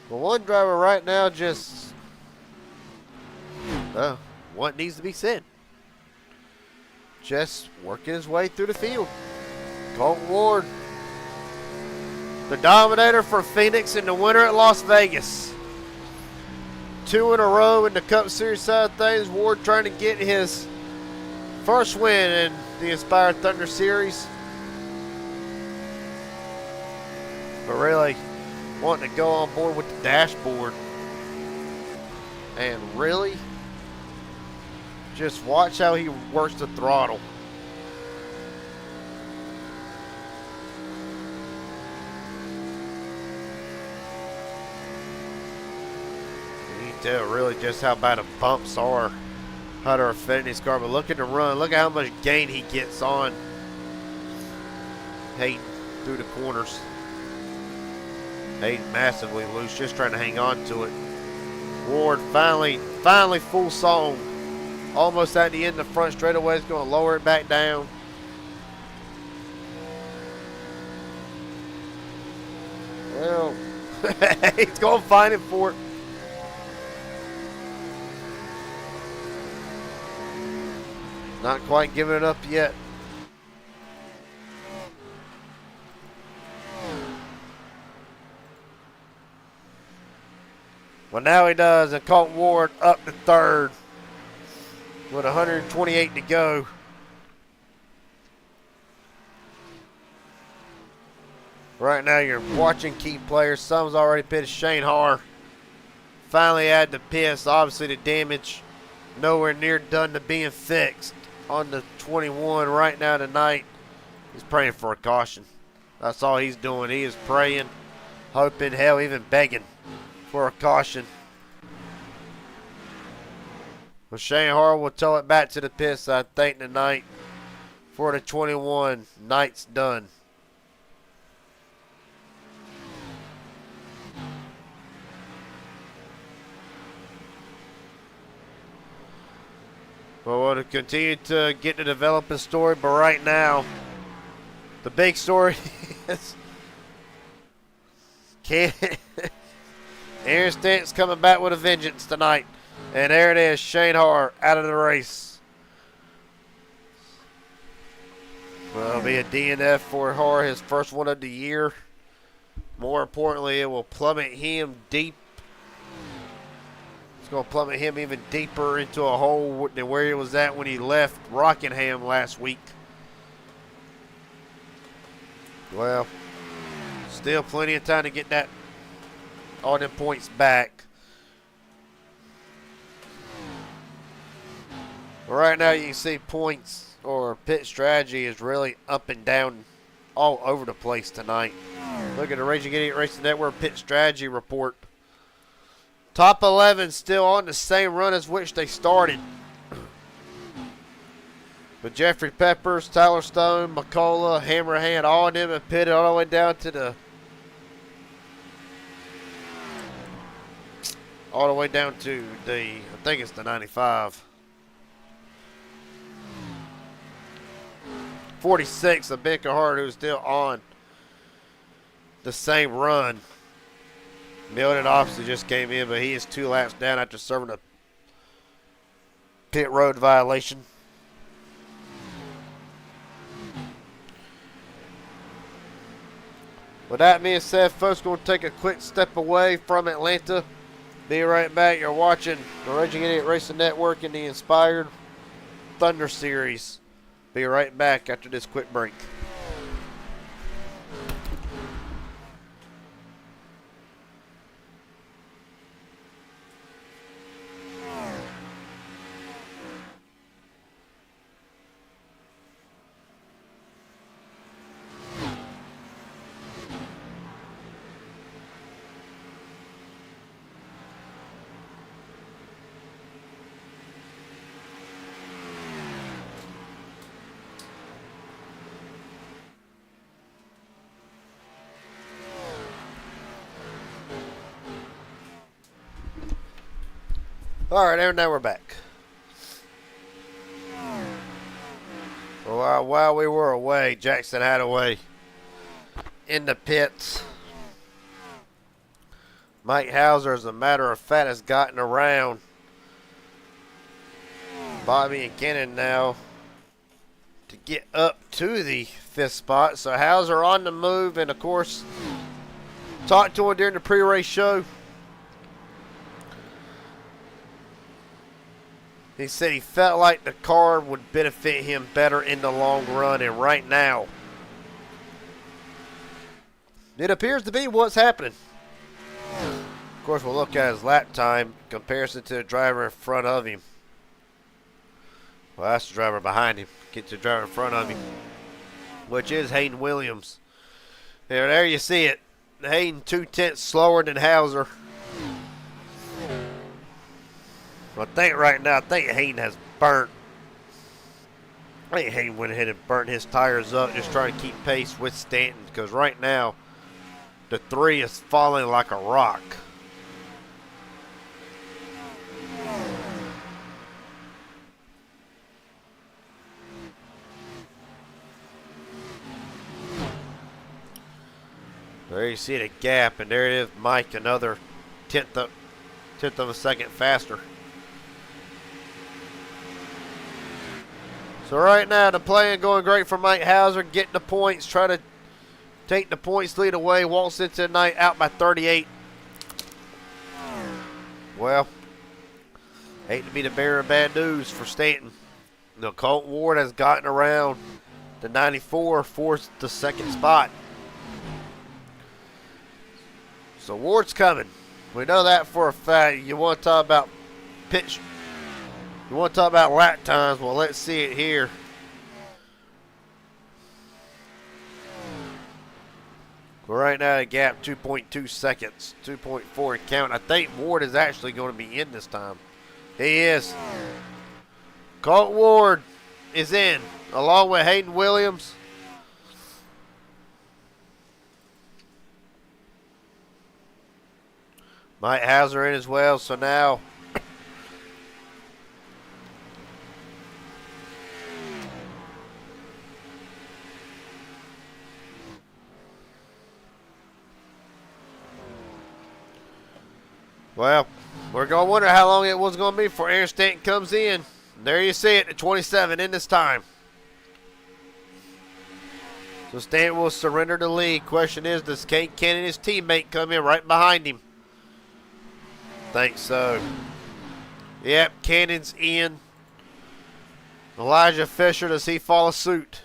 But one driver right now just, what needs to be said? Just working his way through the field. Colton Ward, the dominator for Phoenix and the winner at Las Vegas. 2 in a row in the Cup Series side of things. Ward trying to get his first win in the Inspired Thunder Series. But really wanting to go on board with the dashboard. And really just watch how he works the throttle. You can tell really just how bad the bumps are, how they're affecting his car. But look at the run. Look at how much gain he gets on Hayden through the corners. Hayden massively loose, just trying to hang on to it. Ward finally full song. Almost at the end of the front straightaway. Is going to lower it back down. Well, he's going to find him for it. Not quite giving it up yet. Well, now he does, and Colton Ward up to 3rd with 128 to go. Right now you're watching key players. Some's already pitted. Shane Har finally had the piss. Obviously the damage nowhere near done to being fixed on the 21 right now tonight. He's praying for a caution. That's all he's doing. He is praying, hoping, hell, even begging for a caution. Well, Shane Har will tow it back to the pits, I think, tonight for the 21. Night's done. Well, we'll continue to get the developing story, but right now, the big story is Aaron Stanton's coming back with a vengeance tonight. And there it is, Shane Har out of the race. Well, it'll be a DNF for Har, his first one of the year. More importantly, it will plummet him deep. It's going to plummet him even deeper into a hole than where he was at when he left Rockingham last week. Well, still plenty of time to get that all them points back. Right now you can see points or pit strategy is really up and down all over the place tonight. Look at the Raging Idiot Racing Network pit strategy report. Top 11 still on the same run as which they started. But Jeffrey Peppers, Tyler Stone, McCullough, Hammerhand, all of them have pitted all the way down to the I think it's the 95. 46 of Ben Cahart, who's still on the same run. Milton obviously just came in, but he is 2 laps down after serving a pit road violation. With that being said, folks, going to take a quick step away from Atlanta. Be right back. You're watching the Raging Idiot Racing Network in the Inspired Thunder Series. Be right back after this quick break. All right, and now we're back. Well, while we were away, Jackson Hadaway in the pits. Mike Hauser, as a matter of fact, has gotten around Bobby and Kennan now to get up to the 5th spot. So Hauser on the move, and of course, talked to him during the pre-race show. He said he felt like the car would benefit him better in the long run, and right now, it appears to be what's happening. Of course, we'll look at his lap time in comparison to the driver in front of him. Well, that's the driver behind him. Get to the driver in front of him, which is Hayden Williams. There you see it. Hayden 2/10 slower than Hauser. I think right now, Hayden has burnt. I think Hayden went ahead and burnt his tires up, just trying to keep pace with Stanton, because right now, the 3 is falling like a rock. There you see the gap, and there it is, Mike, another tenth of a second faster. So right now, the plan going great for Mike Hauser, getting the points, try to take the points lead away, walks into the night out by 38. Well, hate to be the bearer of bad news for Stanton. The Colt Ward has gotten around the 94 for the 2nd spot. So Ward's coming. We know that for a fact. You want to talk about pitch. You want to talk about lap times? Well, let's see it here. Well, right now, the gap 2.2 seconds, 2.4 count. I think Ward is actually going to be in this time. He is. Colt Ward is in, along with Hayden Williams. Mike Hauser in as well. So now, well, we're going to wonder how long it was going to be before Aaron Stanton comes in. There you see it at 27 in this time. So Stanton will surrender the lead. Question is, does Kate Cannon, his teammate, come in right behind him? Think so. Yep, Cannon's in. Elijah Fisher, does he follow suit?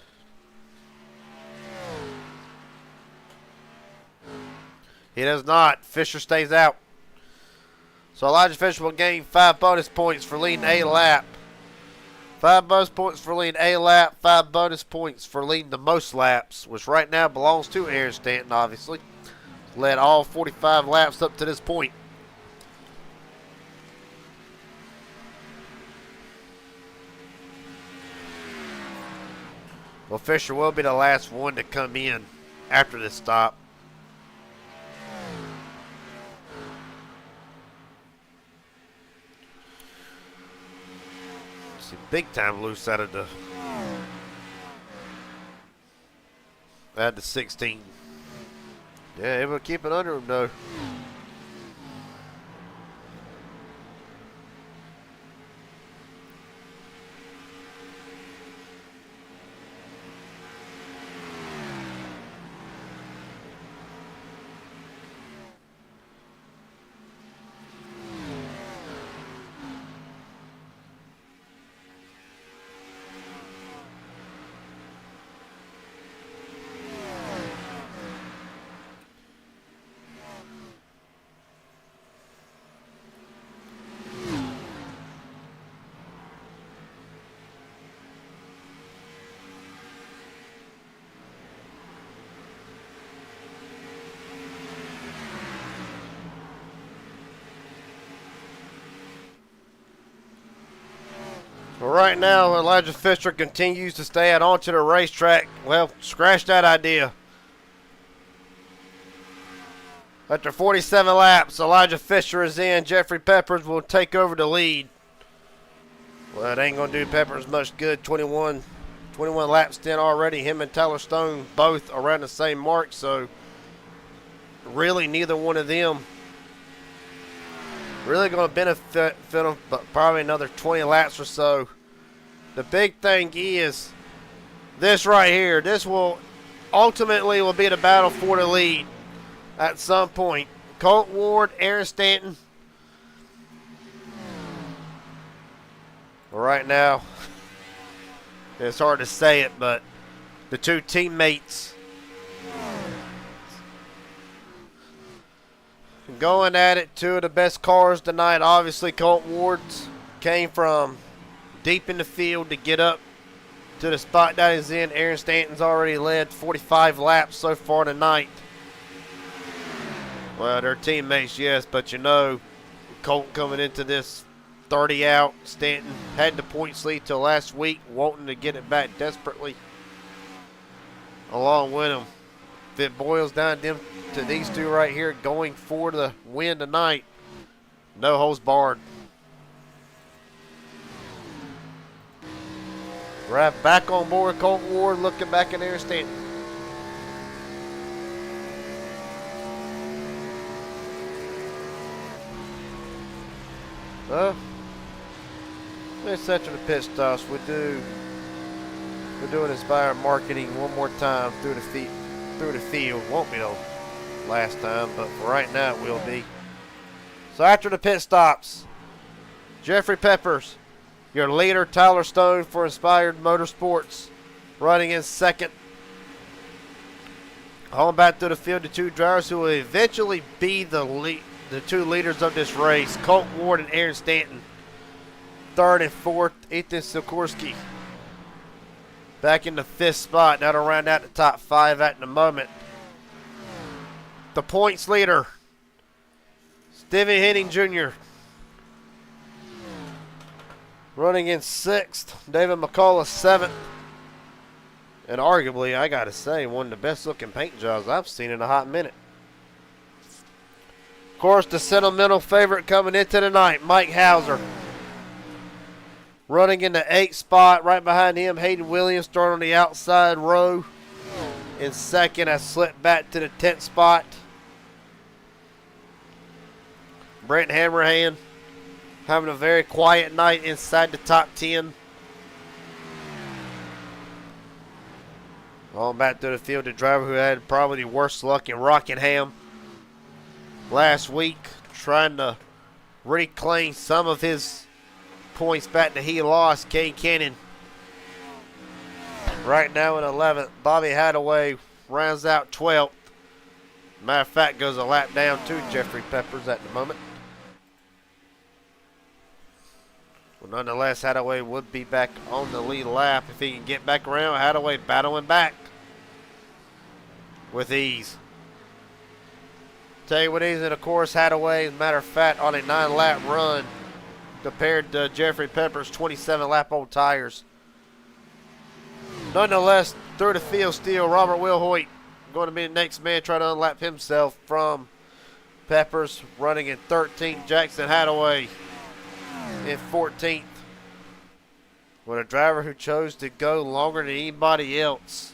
He does not. Fisher stays out. So Elijah Fisher will gain 5 bonus points for leading a lap. 5 bonus points for leading a lap, 5 bonus points for leading the most laps, which right now belongs to Aaron Stanton, obviously. Led all 45 laps up to this point. Well, Fisher will be the last one to come in after this stop. See, big time loose out of the 16. Yeah, able to keep it under him though. Well, right now, Elijah Fisher continues to stay out onto the racetrack. Well, scratch that idea. After 47 laps, Elijah Fisher is in. Jeffrey Peppers will take over the lead. Well, it ain't going to do Peppers much good. 21 laps in already. Him and Tyler Stone both around the same mark, so really neither one of them really going to benefit them, but probably another 20 laps or so. The big thing is this right here. This will ultimately be the battle for the lead at some point. Colt Ward, Aaron Stanton. Well, right now, it's hard to say it, but the two teammates going at it. Two of the best cars tonight. Obviously, Colt Ward's came from deep in the field to get up to the spot that he's in. Aaron Stanton's already led 45 laps so far tonight. Well, they're teammates, yes, but you know, Colt coming into this 30 out. Stanton had the points lead till last week, wanting to get it back desperately along with him. If it boils down to these two right here going for the win tonight, no holds barred. Right back on board Colt Ward, looking back at Aaron Stanton. Well, let's enter the pit stops. We're doing Inspire Marketing one more time through the field. Won't be the last time, but for right now it will be. So after the pit stops, Jeffrey Peppers, your leader, Tyler Stone for Inspired Motorsports, running in second. Hauling back through the field, the two drivers who will eventually be the two leaders of this race, Colt Ward and Aaron Stanton. Third and fourth, Ethan Sikorsky back in the fifth spot. That'll round out the top five at the moment. The points leader, Stevie Henning Jr., running in sixth. David McCullough seventh. And arguably, I gotta say, one of the best looking paint jobs I've seen in a hot minute. Of course, the sentimental favorite coming into the night, Mike Hauser, running in the eighth spot. Right behind him, Hayden Williams starting on the outside row. In second, I slipped back to the 10th spot. Brent Hammerhand having a very quiet night inside the top 10. On back to the field, the driver who had probably the worst luck in Rockingham last week, trying to reclaim some of his points back that he lost. Kay Cannon right now in 11th. Bobby Hadaway rounds out 12th. Matter of fact, goes a lap down to Jeffrey Peppers at the moment. Well, nonetheless, Hadaway would be back on the lead lap if he can get back around. Hadaway battling back with ease. Tell you what, easy, and of course, Hadaway, as a matter of fact, on a 9-lap run compared to Jeffrey Pepper's 27-lap-old tires. Nonetheless, through the field still, Robert Wilhoit going to be the next man trying to unlap himself from Peppers, running in 13th. Jackson Hadaway in 14th. With a driver who chose to go longer than anybody else.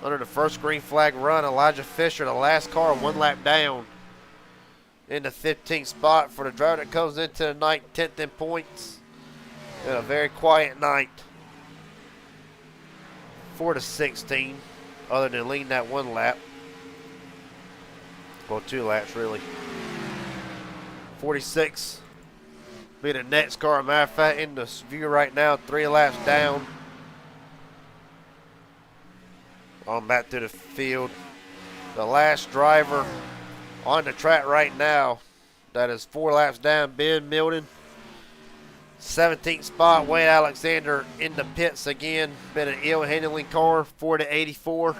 Under the first green flag run, Elijah Fisher, the last car, 1 lap down in the 15th spot for the driver that comes into the night 10th in points. And a very quiet night for the 16, other than leading that 1 lap. Well, 2 laps, really. 46 be the next car. Matter of fact, in the view right now, 3 laps down. On back to the field. The last driver on the track right now, that is 4 laps down, Ben Milden. 17th spot, Wayne Alexander in the pits again. Been an ill handling car, 4 to 84.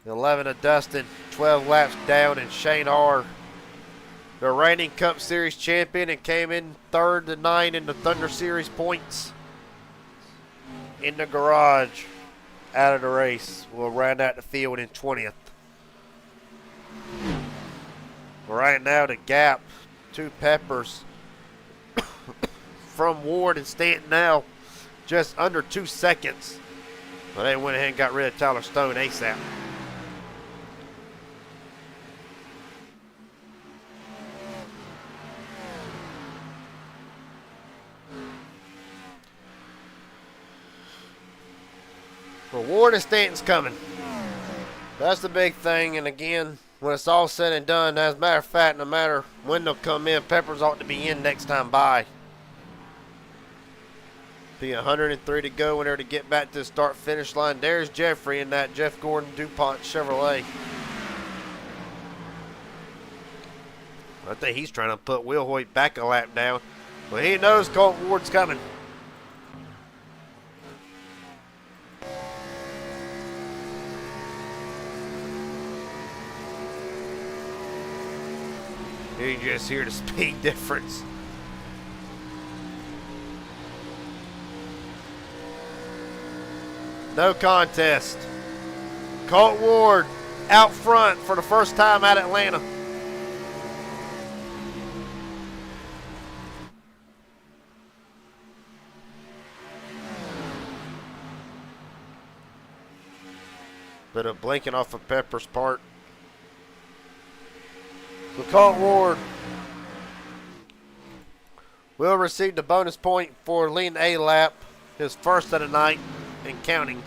11 of Dustin, 12 laps down, and Shane R, the reigning Cup Series champion, and came in 3rd to 9 in the Thunder Series points in the garage. Out of the race, will round out the field in 20th. Right now, the gap to Peppers from Ward and Stanton now just under 2 seconds. Well, they went ahead and got rid of Tyler Stone ASAP. Well, Ward and Stanton's coming. That's the big thing. And again, when it's all said and done, as a matter of fact, no matter when they'll come in, Peppers ought to be in next time by. Be 103 to go when they're to get back to the start-finish line. There's Jeffrey in that Jeff Gordon DuPont Chevrolet. I think he's trying to put Will Hoyt back a lap down. But he knows Colt Ward's coming. You just hear the speed difference. No contest. Colt Ward out front for the first time at Atlanta. Bit of blinking off of Pepper's part. So Colt Ward will receive the bonus point for leading a lap, his first of the night and counting.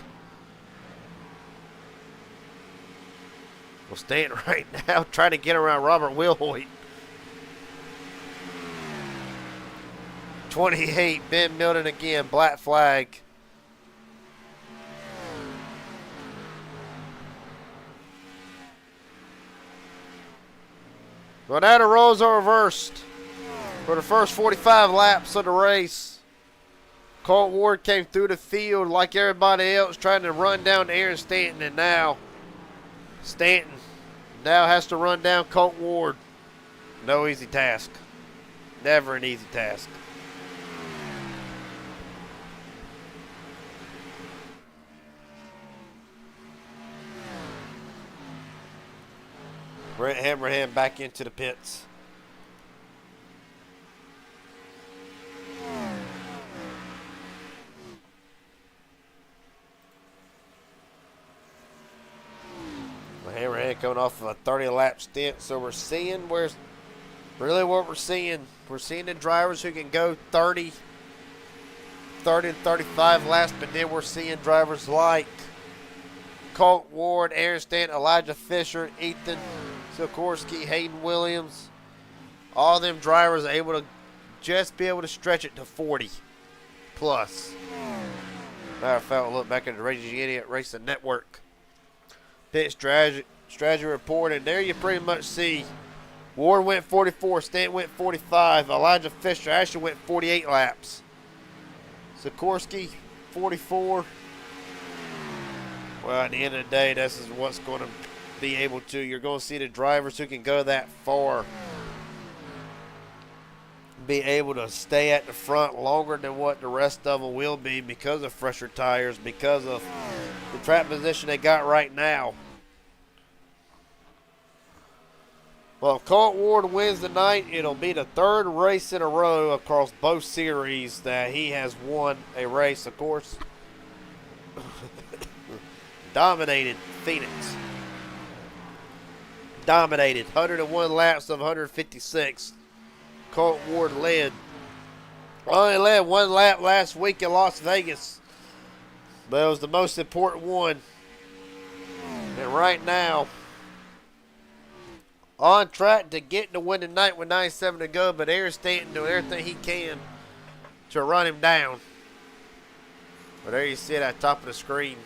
Well, Stanton right now trying to get around Robert Wilhoit. 28, Ben Milden again, black flag. Well, now the roles are reversed for the first 45 laps of the race. Colt Ward came through the field like everybody else, trying to run down Aaron Stanton, and now Stanton now has to run down Colt Ward. No easy task. Never an easy task. Brent Hammerhand back into the pits. Well, Hammerhand coming off of a 30-lap stint, so we're seeing where's really what we're seeing. We're seeing the drivers who can go 30 and 35 laps, but then we're seeing drivers like Colt Ward, Aaron Stanton, Elijah Fisher, Ethan Sikorsky, Hayden Williams. All them drivers are able to just be able to stretch it to 40 plus. Matter of fact, we'll look back at the Raging Idiot Racing Network pit strategy report, and there you pretty much see Ward went 44. Stanton went 45. Elijah Fisher actually went 48 laps. Sikorsky, 44. Well, at the end of the day, this is what's going to be able to. You're going to see the drivers who can go that far be able to stay at the front longer than what the rest of them will be because of fresher tires, because of the track position they got right now. Well, if Colt Ward wins tonight, it'll be the third race in a row across both series that he has won a race. Of course, dominated Phoenix. Dominated. 101 laps of 156. Colt Ward led. Only led one lap last week in Las Vegas, but it was the most important one. And right now, on track to get the win tonight with 9:07 to go, but Aaron Stanton doing everything he can to run him down. But there you see it at the top of the screen.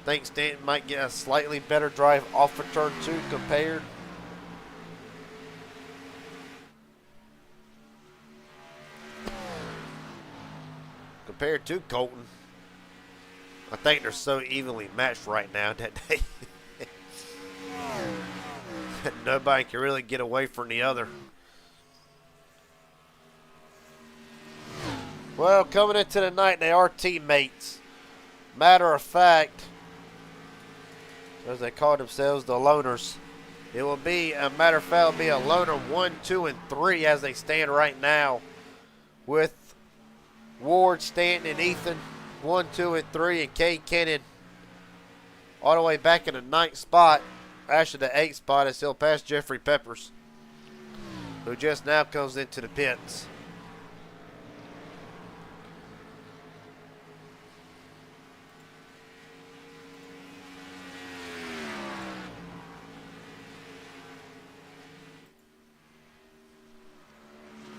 I think Stanton might get a slightly better drive off of turn 2 compared. Compared to Colton. I think they're so evenly matched right now that they nobody can really get away from the other. Well, coming into the night, they are teammates. Matter of fact, as they call themselves, the loners. It will be, a matter of fact, it'll be a loner 1, 2, and 3 as they stand right now, with Ward, Stanton, and Ethan 1, 2, and 3, and Cade Kennan all the way back in the 9th spot. Actually, the 8th spot is still past Jeffrey Peppers, who just now comes into the pits.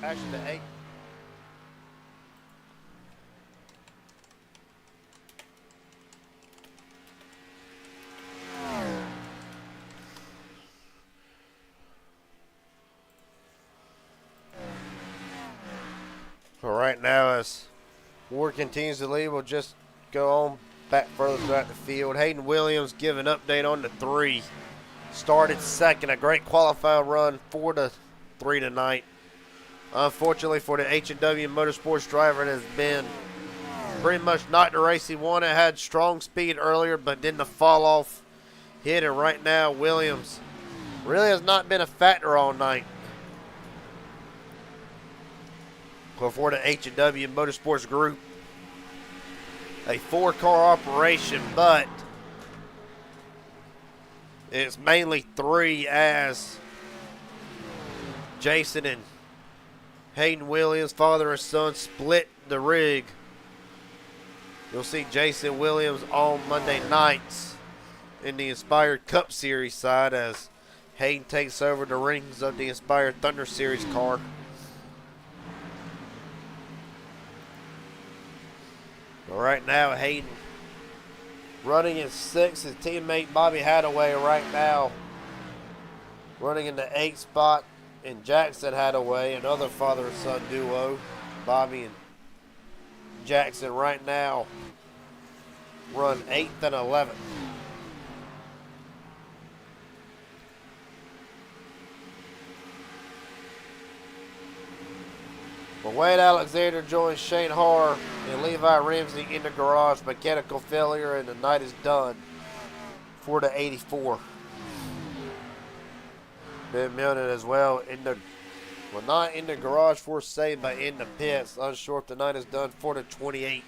Actually, the 8th. Right now, as Ward continues to lead, we'll just go on back further throughout the field. Hayden Williams give an update on the 3. Started second, a great qualifying run, 4-3 tonight. Unfortunately for the H&W Motorsports driver, it has been pretty much not the race he wanted. Had strong speed earlier, but then the fall off hit, and right now Williams really has not been a factor all night. For the H&W Motorsports Group, a 4-car operation, but it's mainly 3 as Jason and Hayden Williams, father and son, split the rig. You'll see Jason Williams on Monday nights in the Inspired Cup Series side as Hayden takes over the reins of the Inspired Thunder Series car. But right now, Hayden running in 6th. His teammate Bobby Hadaway right now running in the 8th spot. And Jackson Hadaway, another father and son duo. Bobby and Jackson right now run 8th and 11th. But Wade Alexander joins Shane Harr and Levi Ramsey in the garage. Mechanical failure, and the night is done for the 84. Ben Milne as well in the, well, not in the garage for save, but in the pits. Unsure if the night is done for the 28.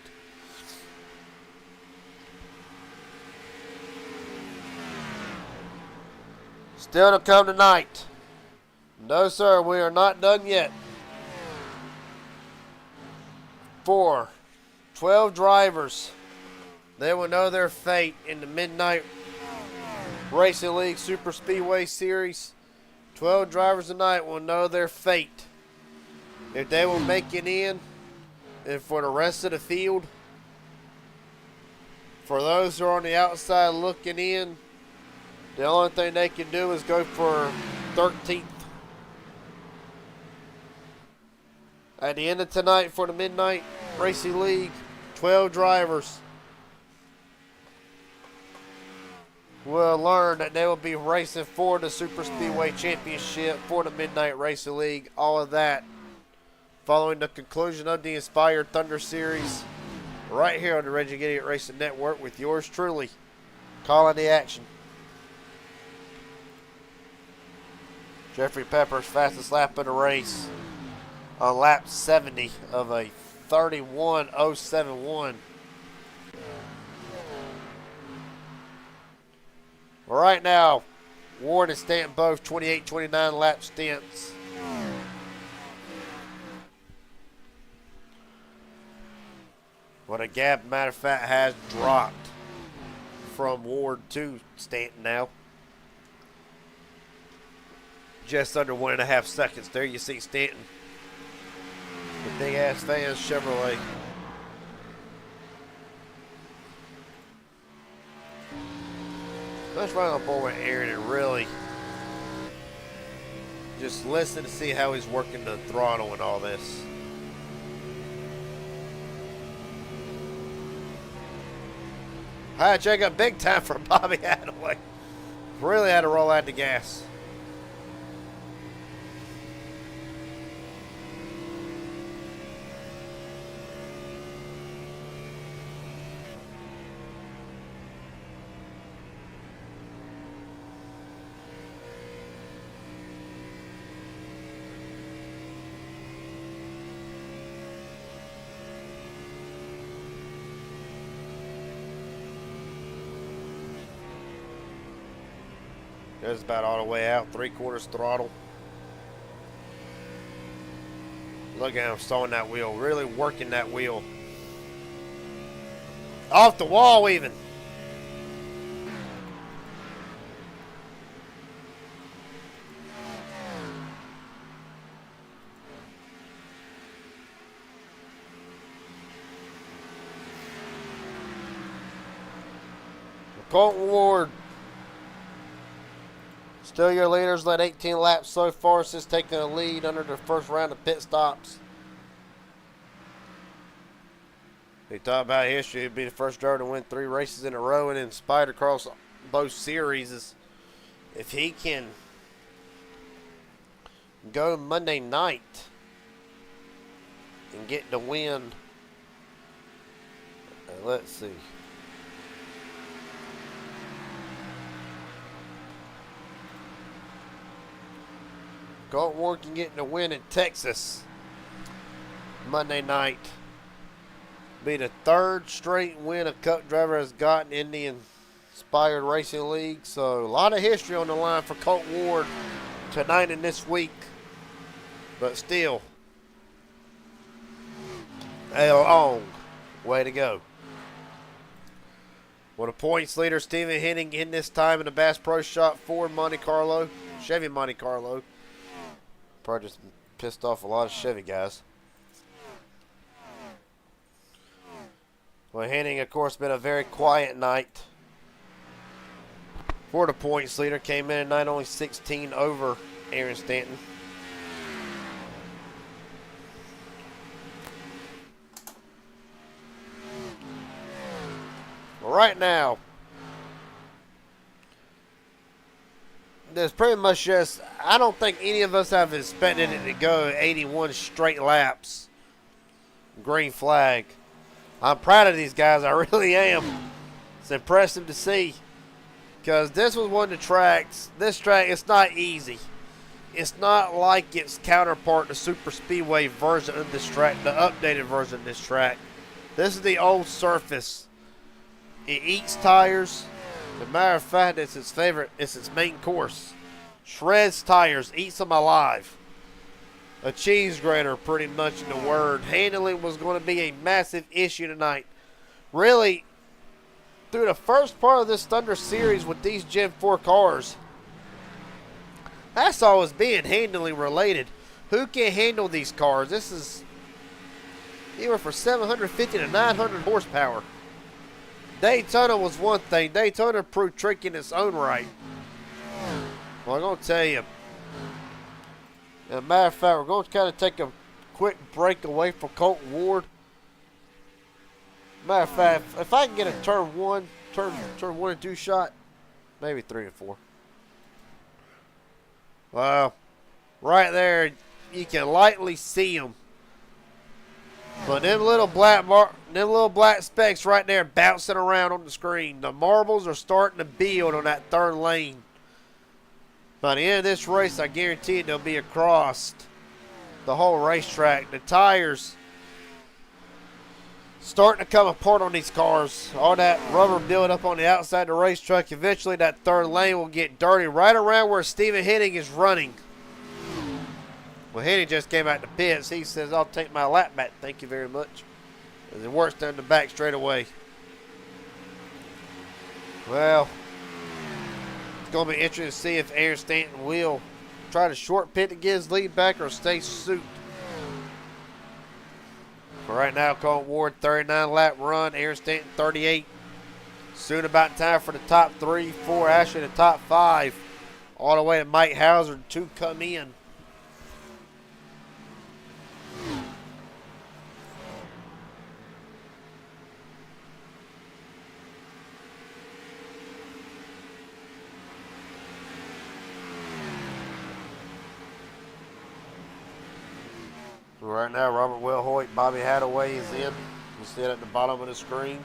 Still to come tonight. No, sir, we are not done yet. 12 drivers. They will know their fate in the Midnight Racing League Super Speedway Series. 12 drivers tonight will know their fate. If they will make it in, and for the rest of the field, for those who are on the outside looking in, the only thing they can do is go for 13th. At the end of tonight for the Midnight Racing League, 12 drivers will learn that they will be racing for the Super Speedway Championship for the Midnight Racing League. All of that following the conclusion of the Inspired Thunder Series right here on the Raging Idiot Racing Network with yours truly calling the action. Jeffrey Pepper's fastest lap of the race on lap 70 of a 31.071. Well, right now, Ward and Stanton both 28-29 lap stints. Well, the gap, matter of fact, has dropped from Ward to Stanton now. Just under 1.5 seconds. There you see Stanton. The big ass fans Chevrolet. Let's run up over Aaron and really just listen to see how he's working the throttle and all this. Hi, check out big time for Bobby Hadaway. Really had to roll out the gas. Goes about all the way out, 3/4 throttle. Look at him sawing that wheel, really working that wheel. Off the wall even. Colton Ward. Still your leaders, led 18 laps so far since taking a lead under the first round of pit stops. We talk about history, he'd be the first driver to win 3 races in a row and inspired across both series. If he can go Monday night and get the win, let's see. Colton Ward can get the win in Texas Monday night. Be the 3rd straight win a Cup driver has gotten in the Inspired Racing League. So a lot of history on the line for Colton Ward tonight and this week. But still, a long way to go. Well, the points leader, Stephen Henning, in this time in the Bass Pro Shop Ford Monte Carlo, Chevy Monte Carlo. Probably just pissed off a lot of Chevy guys. Well, Henning, of course, been a very quiet night for the points leader. Came in at night only 16 over Aaron Stanton. Well, right now, there's pretty much just, I don't think any of us have expected it to go 81 straight laps. Green flag. I'm proud of these guys. I really am. It's impressive to see. Because this was one of the tracks. This track, it's not easy. It's not like its counterpart, the Super Speedway version of this track, the updated version of this track. This is the old surface. It eats tires. As a matter of fact, it's its favorite. It's its main course. Shreds tires, eats them alive. A cheese grater, pretty much in the word. Handling was going to be a massive issue tonight. Really, through the first part of this Thunder Series with these Gen 4 cars, that's always being handling related. Who can handle these cars? This is anywhere from 750 to 900 horsepower. Daytona was one thing. Daytona proved tricky in its own right. Well, I'm going to tell you, As a matter of fact, we're going to kind of take a quick break away from Colton Ward. Matter of fact, if I can get a turn 1 and 2 shot, maybe 3 and 4. Well, right there, you can lightly see them. But them little black specks right there bouncing around on the screen. The marbles are starting to build on that third lane. By the end of this race, I guarantee they'll be across the whole racetrack. The tires starting to come apart on these cars. All that rubber build up on the outside of the racetrack. Eventually, that third lane will get dirty right around where Stephen Henning is running. Well, Henning just came out the pits. He says, I'll take my lap back. Thank you very much. As it works down the back straight away. Well, it's going to be interesting to see if Aaron Stanton will try to short pit to get his lead back or stay suit. But right now, Colton Ward, 39 lap run. Aaron Stanton, 38. Soon about time for the top 3, 4, actually the top 5. All the way to Mike Hauser to come in. Right now, Robert Will Hoyt, Bobby Hadaway is in. You see it at the bottom of the screen.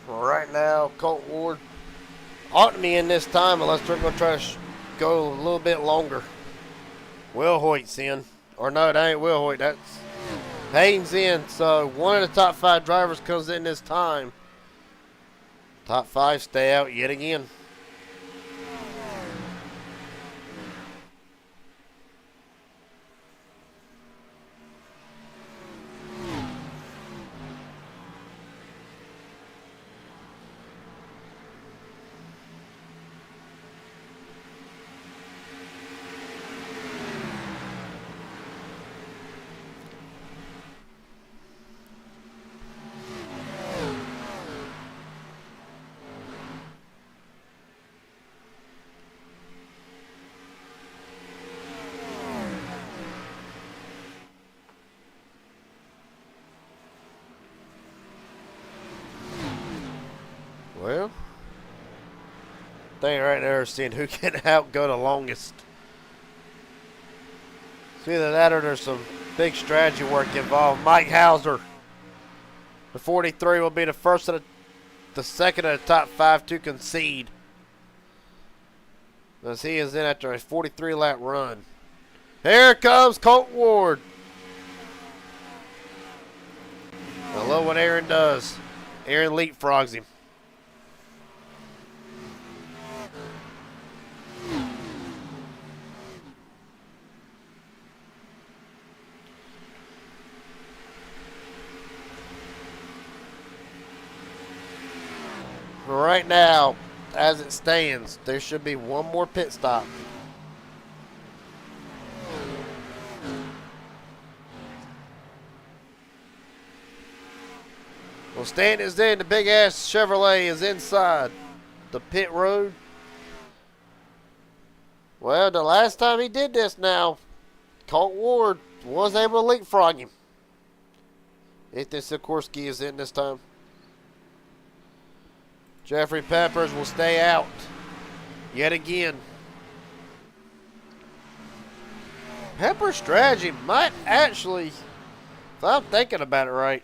Well, right now, Colton Ward ought to be in this time unless they're going to try to go a little bit longer. Will Hoyt's in. Or no, that ain't Will Hoyt. That's Haynes in. So one of the top 5 drivers comes in this time. Top 5 stay out yet again. Well, thing right there is seeing who can outgo the longest. It's either that or there's some big strategy work involved. Mike Hauser, the 43, will be the first of the second of the top 5 to concede, as he is in after a 43 lap run. Here comes Colton Ward. I love what Aaron does. Aaron leapfrogs him. Right now, as it stands, there should be one more pit stop. Well, Stanton is in. The big-ass Chevrolet is inside the pit road. Well, the last time he did this now, Colton Ward was able to leapfrog him. Ethan Sikorsky is in this time. Jeffrey Peppers will stay out yet again. Pepper's strategy might actually, if I'm thinking about it right,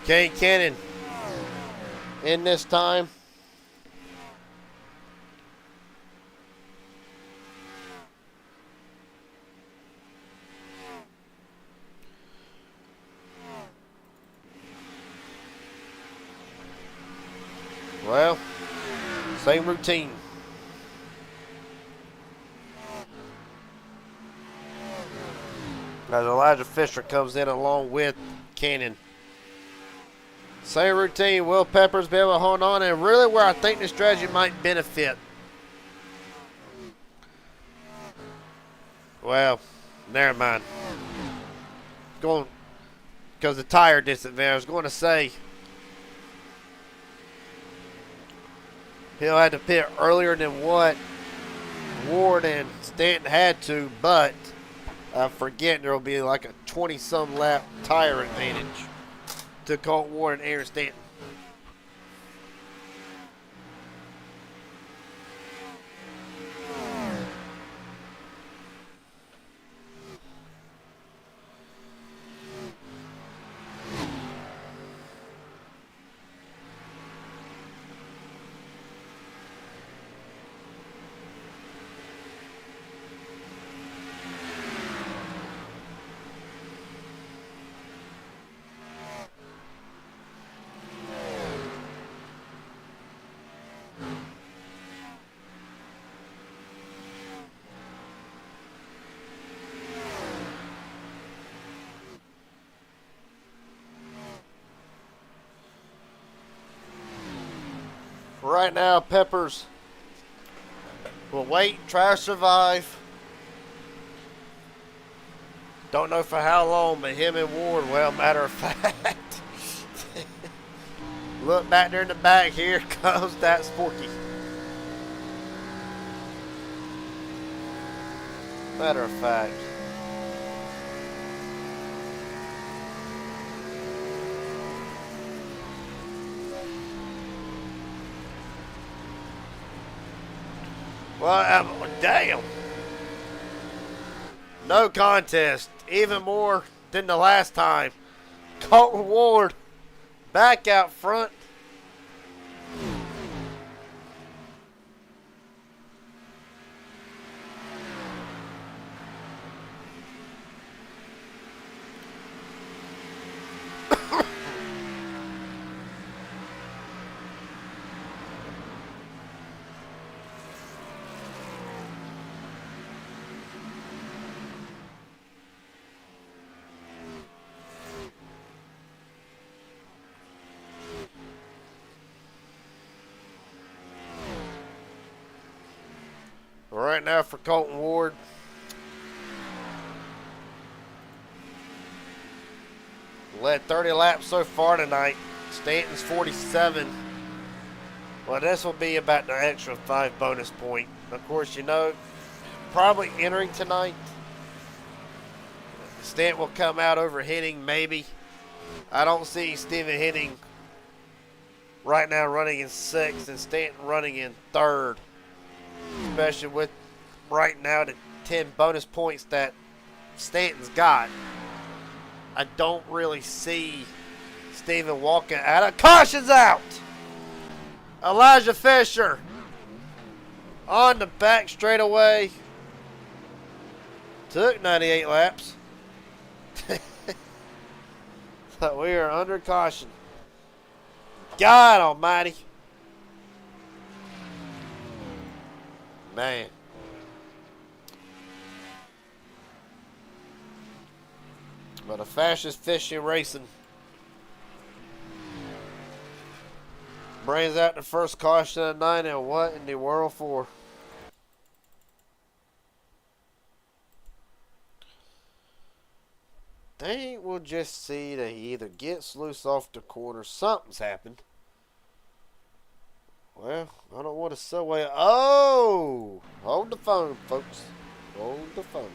Okay, Cannon. In this time. Well, same routine. As Elijah Fisher comes in along with Cannon. Same routine. Will Peppers be able to hold on, and really where I think this strategy might benefit. Well, never mind. Going because the tire disadvantage. I was going to say he'll have to pit earlier than what Ward and Stanton had to, but I forget there will be like a 20-some lap tire advantage to Colt Ward and Aaron Stanton. Right now, Peppers will wait, try to survive. Don't know for how long, but him and Ward, well, matter of fact. Look back there in the back, here comes that Sporky. Matter of fact. Well, damn. No contest. Even more than the last time. Colton Ward back out front. Right now for Colton Ward. Led 30 laps so far tonight. Stanton's 47. Well, this will be about the extra 5 bonus point. Of course, you know, probably entering tonight. Stanton will come out over hitting, maybe. I don't see Steven hitting right now running in 6th and Stanton running in 3rd. Especially with right now the 10 bonus points that Stanton's got. I don't really see Steven walking out of caution's out. Elijah Fisher on the back straightaway. Took 98 laps. So we are under caution. God almighty. Man. But the fastest fishing racing brings out the first caution of the night, and what in the world for? Think we'll just see that he either gets loose off the corner, something's happened. Well, I don't want to subway. Oh! Hold the phone, folks. Hold the phone.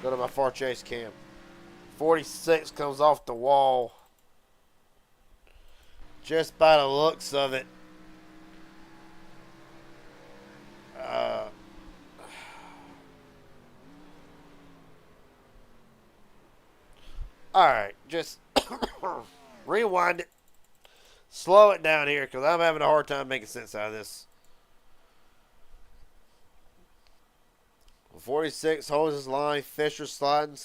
Go to my far chase cam. 46 comes off the wall. Just by the looks of it. Alright, just Rewind it. Slow it down here because I'm having a hard time making sense out of this. 46 holds his line. Fisher sliding.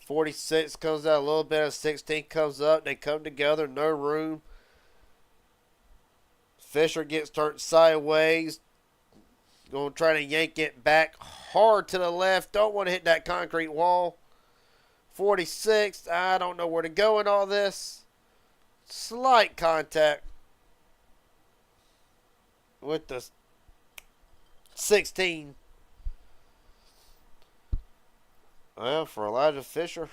46 comes out a little bit. 16 comes up. They come together. No room. Fisher gets turned sideways. Going to try to yank it back hard to the left. Don't want to hit that concrete wall. 46. I don't know where to go in all this. Slight contact with the 16. Well, for Elijah Fisher,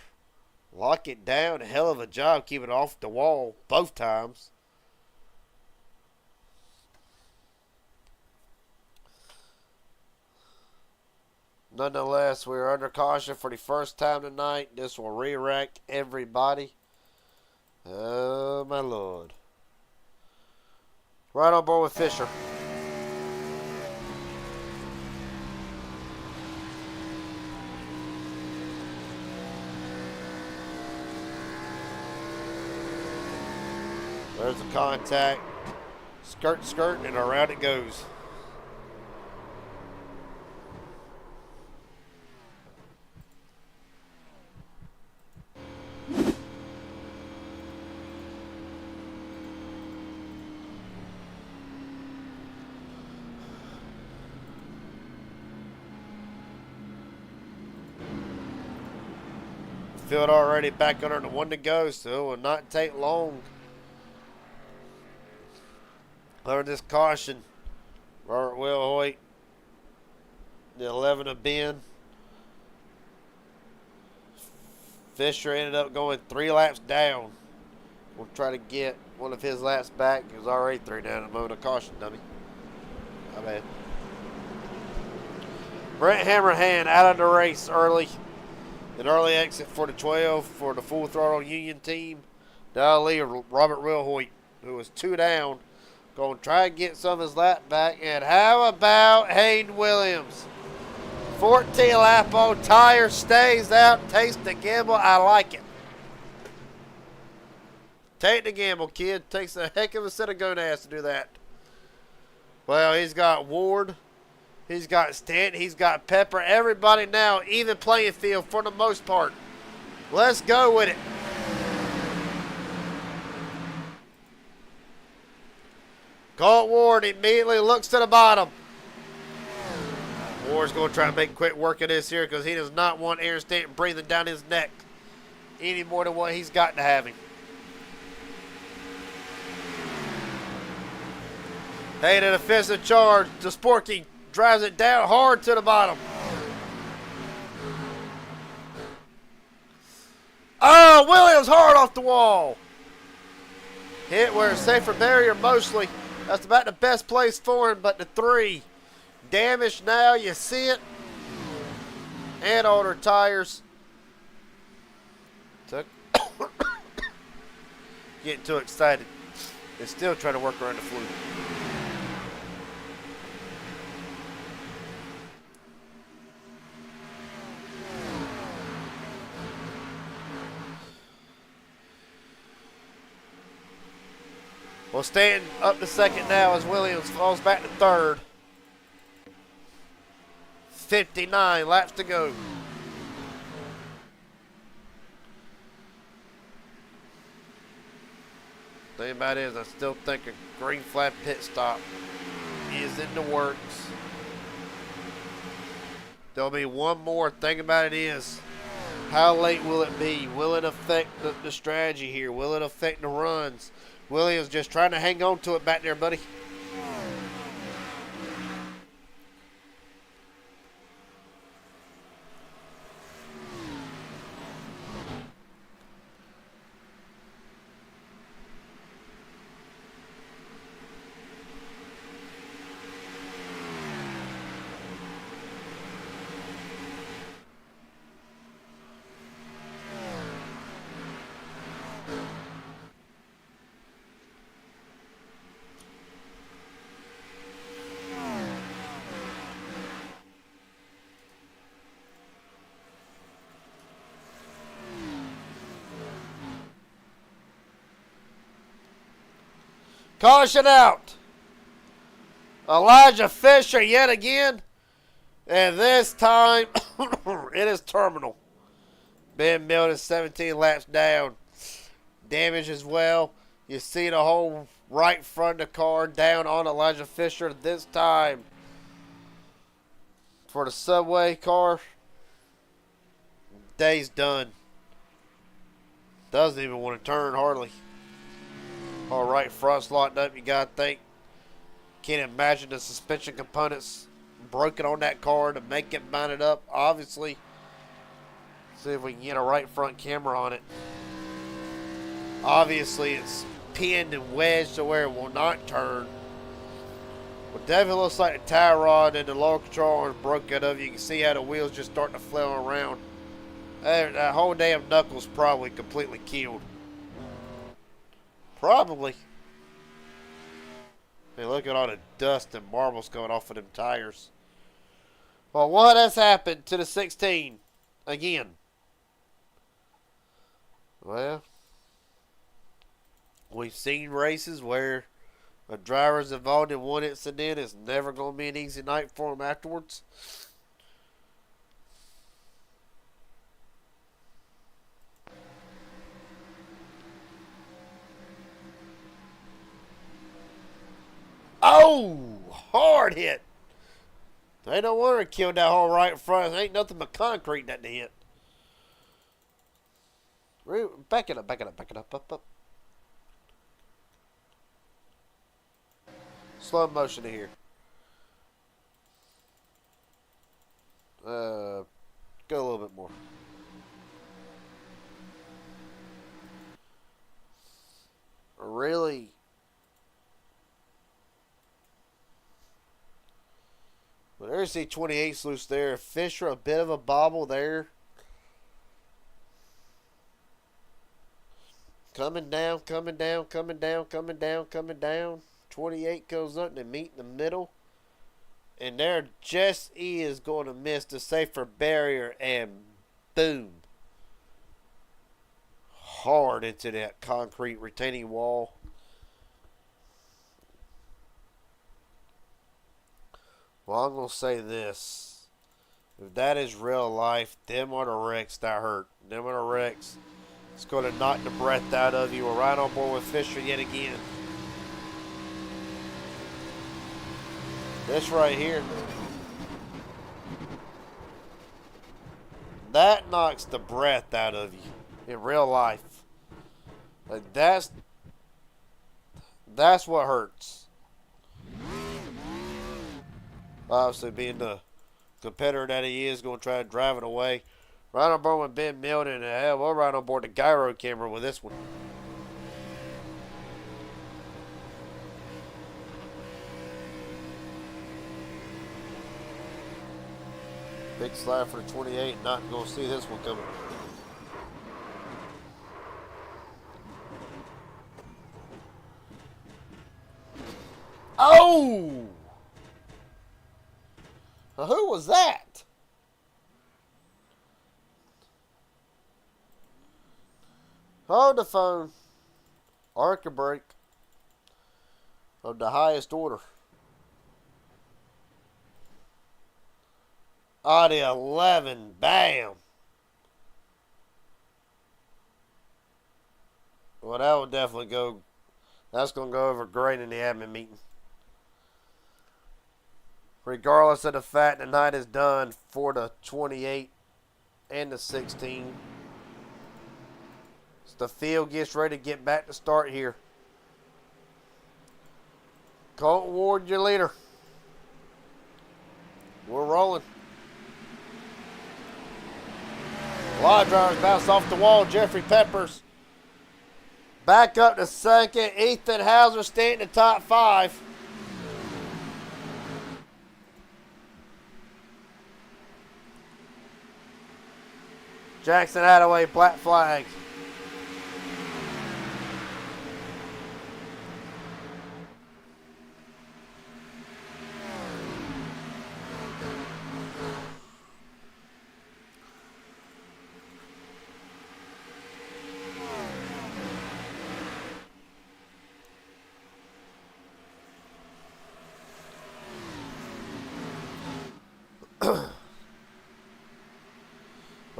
lock it down. Hell of a job keeping it off the wall both times. Nonetheless, we're under caution for the first time tonight. This will re-rack everybody. Oh, my Lord. Right on board with Fisher. There's the contact. Skirt, skirt, and around it goes. Field already back under the 1 to go, so it will not take long. Under this caution, Robert Will Hoyt, the 11 of Ben. Fisher ended up going 3 laps down. We'll try to get one of his laps back. He was already 3 down at the moment of caution, dummy. My bad. Brent Hammerhand out of the race early. An early exit for the 12 for the Full Throttle Union team. Now lead Robert Will Hoyt, who was 2 down. Going to try and get some of his lap back. And how about Hayden Williams? 14 lap on tire, stays out, takes the gamble. I like it. Take the gamble, kid. Takes a heck of a set of gonads to do that. Well, he's got Ward. He's got Stanton. He's got Pepper. Everybody now even playing field for the most part. Let's go with it. Colt Ward immediately looks to the bottom. Ward's going to try and make quick work of this here because he does not want Aaron Stanton breathing down his neck any more than what he's got to have him. Hey, an offensive charge. The Sporky drives it down hard to the bottom. Oh, Williams hard off the wall. Hit where it's safe for barrier mostly. That's about the best place for him, but the 3. Damaged now, you see it. And older tires. Getting too excited. They're still trying to work around the fluke. Well, Stanton up to second now as Williams falls back to third. 59 laps to go. The thing about it is I still think a green flag pit stop is in the works. There'll be one more. Thing about it is, how late will it be? Will it affect the strategy here? Will it affect the runs? Williams just trying to hang on to it back there, buddy. Caution out. Elijah Fisher yet again. And this time, it is terminal. Ben Milton 17 laps down. Damage as well. You see the whole right front of the car down on Elijah Fisher this time. For the Subway car, day's done. Doesn't even want to turn hardly. All right, front's locked up. You got to think. Can't imagine the suspension components broken on that car to make it mount it up. Obviously, see if we can get a right front camera on it. Obviously, it's pinned and wedged to where it will not turn. But definitely looks like the tie rod and the lower control arm is broke out of. You can see how the wheels just starting to flail around. That whole damn knuckle's probably completely killed. Probably. Hey, look at all the dust and marbles coming off of them tires. Well, what has happened to the 16 again? Well, we've seen races where a driver's involved in one incident is never going to be an easy night for him afterwards. Oh, hard hit. They don't want to kill that whole right front. There ain't nothing but concrete that they hit. Back it up, back it up, back it up, up. Slow motion here. Go a little bit more. Really? Well, there's the 28's loose there. Fisher, a bit of a bobble there. Coming down, coming down, coming down, coming down, coming down. 28 goes up and meet in the middle. And there just is going to miss the safer barrier and boom. Hard into that concrete retaining wall. Well, I'm going to say this. If that is real life, them are the wrecks that hurt. Them are the wrecks. It's going to knock the breath out of you. We're right on board with Fisher yet again. This right here. That knocks the breath out of you in real life. Like that's what hurts. Obviously, being the competitor that he is, going to try to drive it away. Right on board with Ben Milton, and hell, we're right on board the gyro camera with this one. Big slide for the 28, not going to see this one coming. Oh! Now, who was that? Hold the phone. Arc a brake of the highest order. Audi 11, bam. Well, that will definitely go. That's going to go over great in the admin meeting. Regardless of the fact the night is done for the 28 and the 16. So the field gets ready to get back to start here. Colton Ward, your leader. We're rolling. A lot of drivers bounce off the wall. Jeffrey Peppers back up to second. Ethan Hauser staying in the top 5. Jackson Attaway, black flag.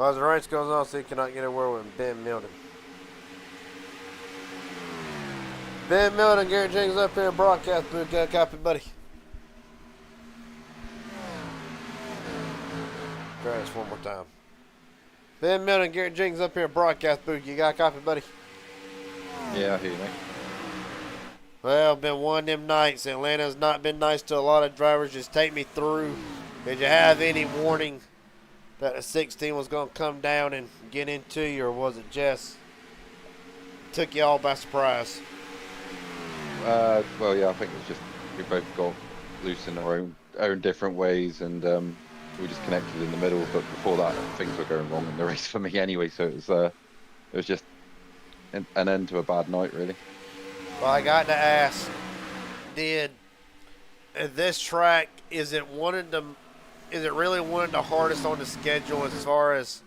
Well, as the race goes on, so you cannot get away with Ben Milton. Ben Milton, Garrett Jenkins up here in broadcast booth. Got a copy, buddy. Try this one more time. Ben Milton, Garrett Jenkins up here in broadcast booth. You got a copy, buddy? Yeah, I hear you, mate. Well, been one of them nights. Atlanta's not been nice to a lot of drivers. Just take me through. Did you have any warning that the 16 was going to come down and get into you, or was it just took you all by surprise? Well, yeah, I think it's just we both got loose in our own different ways, and we just connected in the middle. But before that, things were going wrong in the race for me anyway. So it was just an end to a bad night, really. Well, I got to ask, this track, is it really one of the hardest on the schedule as far as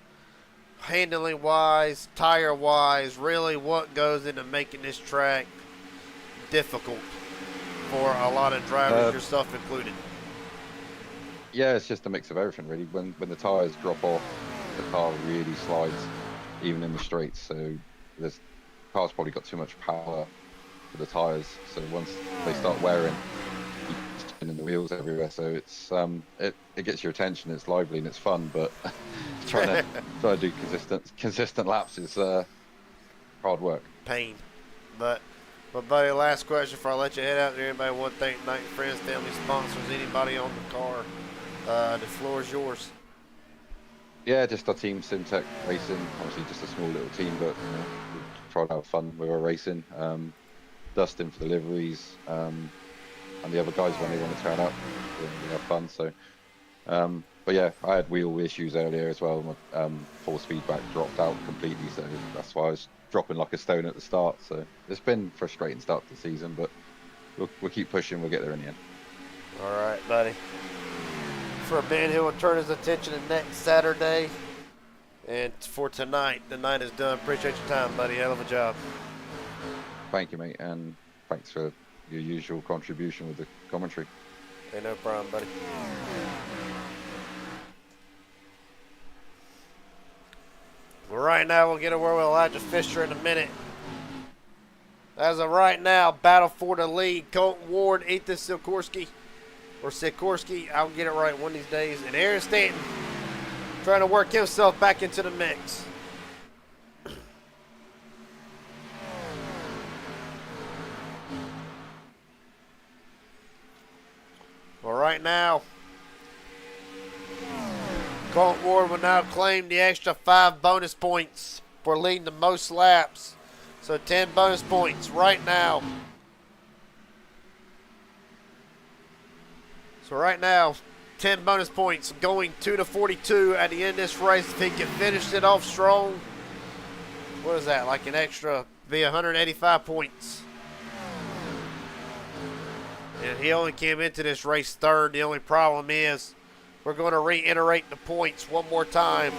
handling wise, tire wise? Really, what goes into making this track difficult for a lot of drivers, yourself included? Yeah, it's just a mix of everything, really. When the tires drop off, the car really slides, even in the straights. So the car's probably got too much power for the tires. So once they start wearing, you spinning the wheels everywhere. So it's it gets your attention. It's lively and it's fun, but trying to do consistent laps is hard work. Pain. But buddy, last question before I let you head out there. Anybody want to thank Knight Friends, family sponsors, anybody on the car? The floor is yours. Yeah, just our team, Simtech Racing. Obviously, just a small little team, but we try to have fun with our racing. Dustin for the liveries, and the other guys when they want to turn up, we have fun. So, but yeah, I had wheel issues earlier as well. My force feedback dropped out completely, so that's why I was dropping like a stone at the start. So it's been a frustrating start to the season, but we'll keep pushing. We'll get there in the end. All right, buddy. For Ben, who will turn his attention to next Saturday, and for tonight, the night is done. Appreciate your time, buddy. Hell of a job. Thank you, mate, and thanks for your usual contribution with the commentary. Hey, no problem, buddy. Well, right now, we'll get a word with Elijah Fisher in a minute. As of right now, battle for the lead. Colton Ward, Ethan Sikorsky, or Sikorsky, I'll get it right one of these days. And Aaron Stanton trying to work himself back into the mix. Well, right now, Colton Ward will now claim the extra 5 bonus points for leading the most laps. So 10 bonus points right now. So right now, 10 bonus points going 2 to 42 at the end of this race. If he can finish it off strong, what is that, like an extra, be 185 points. And he only came into this race third. The only problem is we're going to reiterate the points one more time.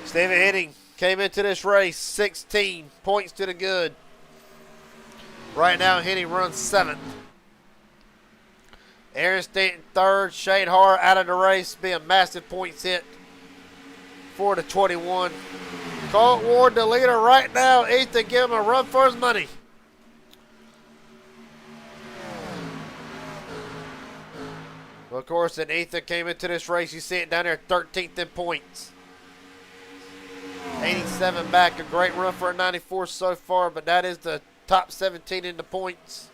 Stephen Henning came into this race 16 points to the good. Right now, Henning runs 7th. Aaron Stanton 3rd. Shane Harr out of the race. Be a massive points hit for the 21. Colton Ward the leader right now. Ethan, give him a run for his money. Well, of course, then Ethan came into this race. You see it down there, 13th in points. 87 back, a great run for a 94 so far, but that is the top 17 in the points.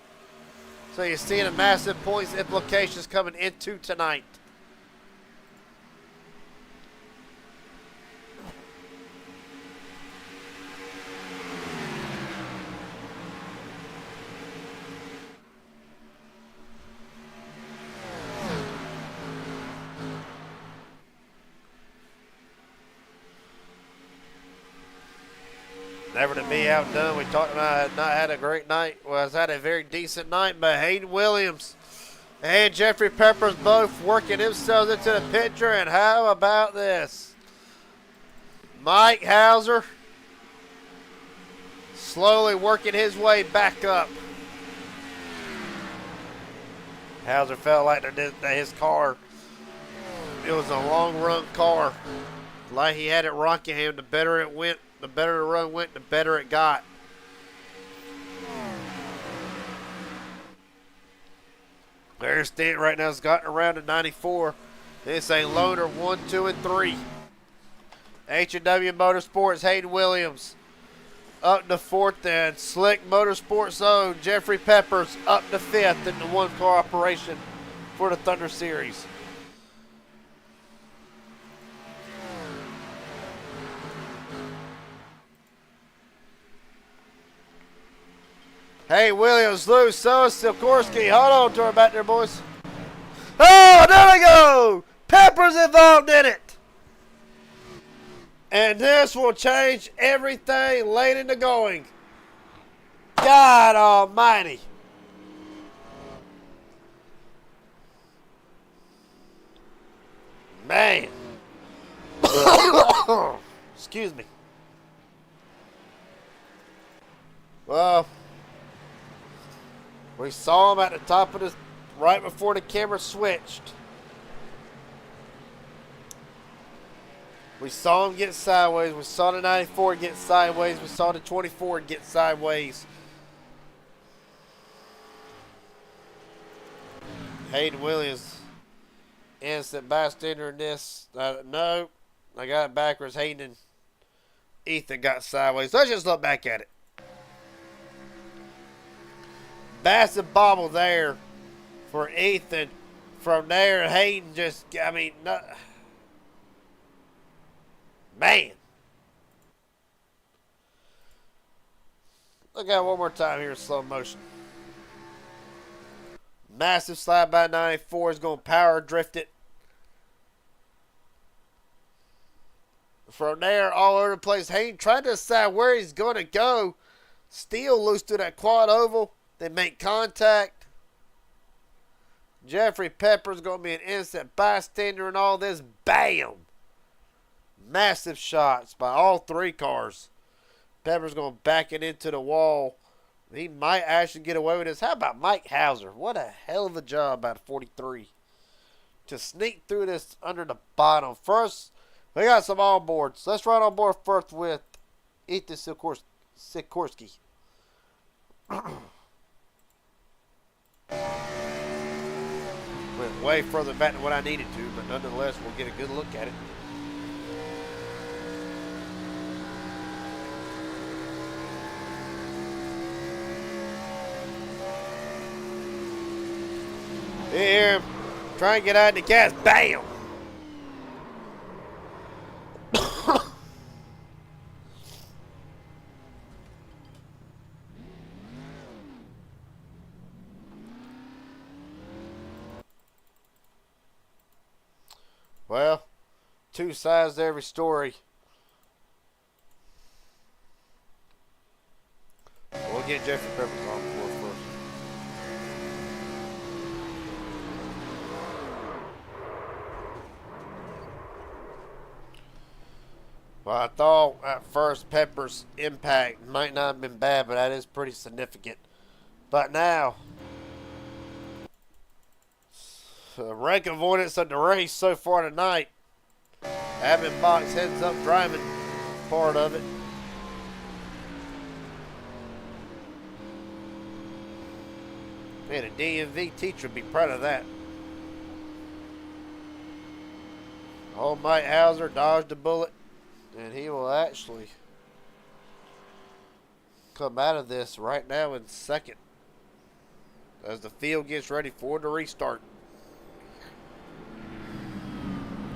So you're seeing a massive points implications coming into tonight. Never to be outdone. We talked about I had not had a great night. Well, I've had a very decent night, but Hayden Williams and Jeffrey Peppers both working themselves into the picture. And how about this? Mike Hauser slowly working his way back up. Hauser felt like his car, it was a long run car. Like he had at Rockingham, the better it went, the better the run went, the better it got. There's Stanton right now. It's gotten around to 94. This ain't loaner 1, 2, and 3. H&W Motorsports, Hayden Williams up to 4th, and Slick Motorsports Zone, Jeffrey Peppers up to 5th in the one-car operation for the Thunder Series. Hey, Williams, Lou, Sikorsky. Hold on to her back there, boys. Oh, there we go. Pepper's involved in it. And this will change everything late in the going. God almighty. Man. Excuse me. Well, we saw him at the top of the, right before the camera switched. We saw him get sideways. We saw the 94 get sideways. We saw the 24 get sideways. Hayden Williams, innocent bystander in this. No, I got it backwards. Hayden and Ethan got sideways. Let's just look back at it. Massive bobble there for Ethan. From there, Hayden just, I mean, no. Man. Look at it one more time here in slow motion. Massive slide by 94 is going to power drift it. From there, all over the place. Hayden trying to decide where he's going to go. Still loose through that quad oval. They make contact. Jeffrey Pepper's going to be an innocent bystander in all this. Bam! Massive shots by all three cars. Pepper's going to back it into the wall. He might actually get away with this. How about Mike Hauser? What a hell of a job out of 43. To sneak through this under the bottom. First, we got some onboards. Let's run on board first with Ethan Sikorsky. Went way further back than what I needed to, but nonetheless, we'll get a good look at it. Here, try and get out of the gas. Bam! Well, two sides to every story. We'll get Jeffrey Peppers on board first. Well, I thought at first Pepper's impact might not have been bad, but that is pretty significant. But now, the rank avoidance of the race so far tonight. Having box heads up driving part of it. Man, a DMV teacher would be proud of that. Old Mike Hauser dodged a bullet, and he will actually come out of this right now in second as the field gets ready for the restart.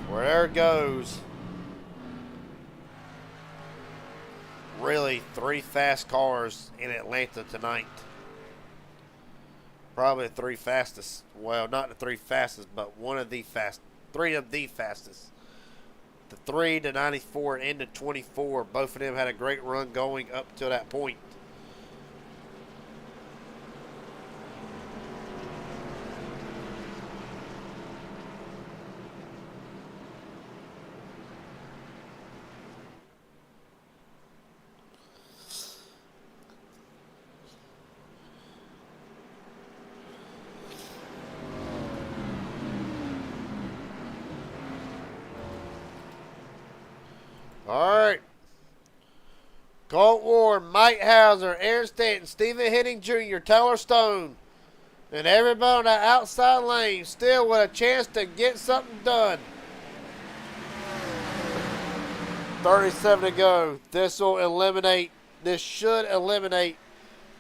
Well, there it goes. Really, three fast cars in Atlanta tonight. Probably the three fastest. Well, not the three fastest, but one of the fast. Three of the fastest. The 3, the 94, and the 24. Both of them had a great run going up to that point. Ward, Mike Hauser, Aaron Stanton, Stephen Henning Jr., Tyler Stone, and everybody on that outside lane still with a chance to get something done. 37 to go. This should eliminate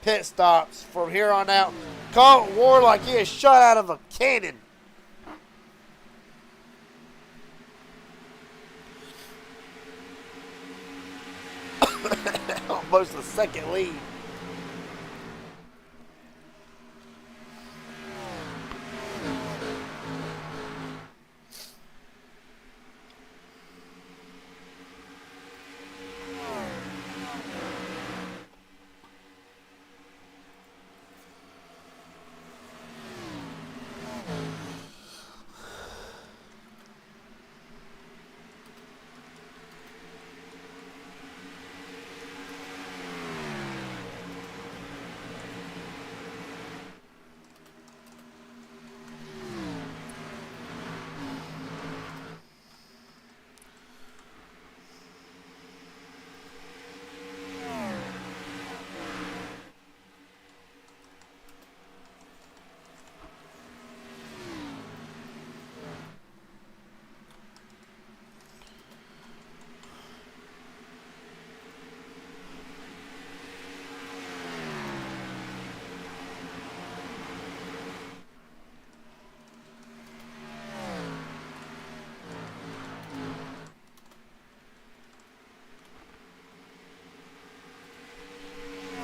pit stops from here on out. Colton Ward like he is shot out of a cannon. Almost a second lead.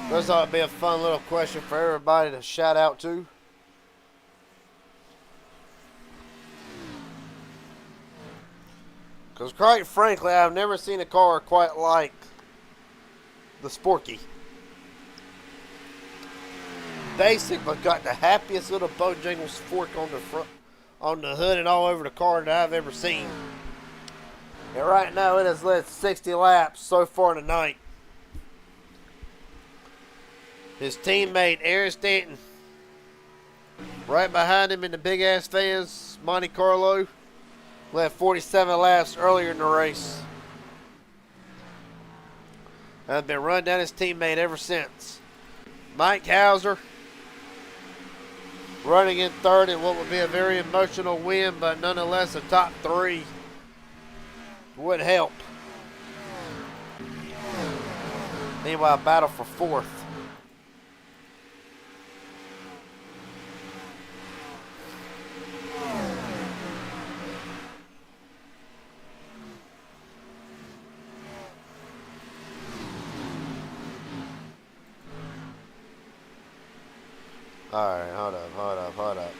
This ought to be a fun little question for everybody to shout out to. Because quite frankly, I've never seen a car quite like the Sporky. Basically got the happiest little Bojangles fork on the front, on the hood and all over the car that I've ever seen. And right now it has led 60 laps so far tonight. His teammate Aaron Stanton, right behind him in the big ass fans, Monte Carlo, led 47 laps earlier in the race. I've been running down his teammate ever since. Mike Hauser running in third in what would be a very emotional win, but nonetheless a top three would help. Meanwhile, battle for fourth. Alright, hold up.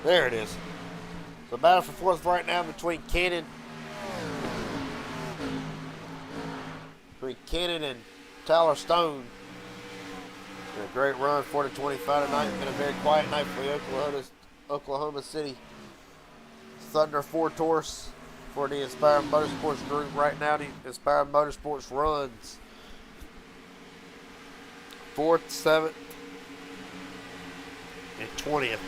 There it is. So battle for fourth right now between Cannon and Tyler Stone. Been a great run, 4-25 tonight. Been a very quiet night for the Oklahoma City Thunder 4 Tours. For the Inspired Motorsports group right now, the Inspired Motorsports runs 4th, 7th, and 20th.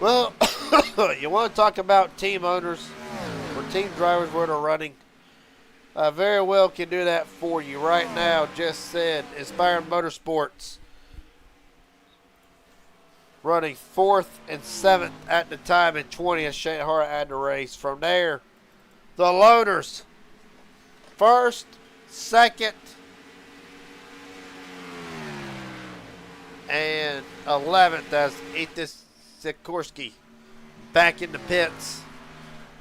Well, you want to talk about team owners or team drivers where they're running? I very well can do that for you right now. Just said Inspired Motorsports running 4th and 7th at the time and 20th. Shane Hart had the race. From there, the loaners 1st, 2nd, and 11th as Ethan Sikorsky back in the pits.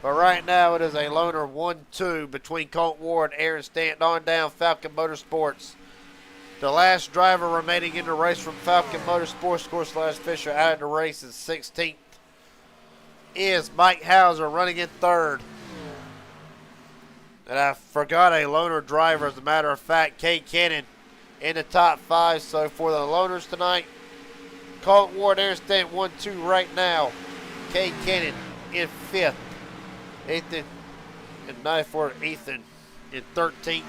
But right now it is a loaner 1-2 between Colton Ward and Aaron Stanton on down Falcon Motorsports. The last driver remaining in the race from Falcon Motorsports, of course, Lance Fisher out of the race in 16th, is Mike Hauser running in 3rd. And I forgot a loaner driver, as a matter of fact, Cade Cannon in the top 5. So for the loaners tonight, Colton Ward, Aaron Stanton 1-2 right now. Cade Cannon in 5th. Ethan in 94, Ethan in 13th.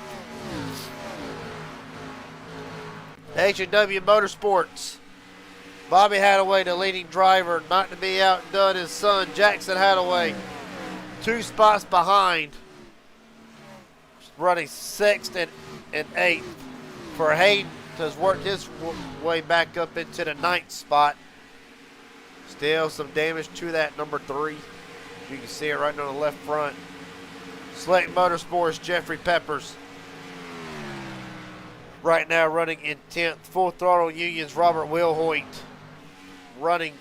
H&W Motorsports, Bobby Hadaway, the leading driver, not to be outdone his son, Jackson Hadaway. 2 spots behind. Running 6th and 8th. For Hayden, has worked his way back up into the 9th spot. Still some damage to that number 3. You can see it right on the left front. Select Motorsports, Jeffrey Peppers. Right now running in 10th. Full Throttle Unions, Robert Wilhoit. Running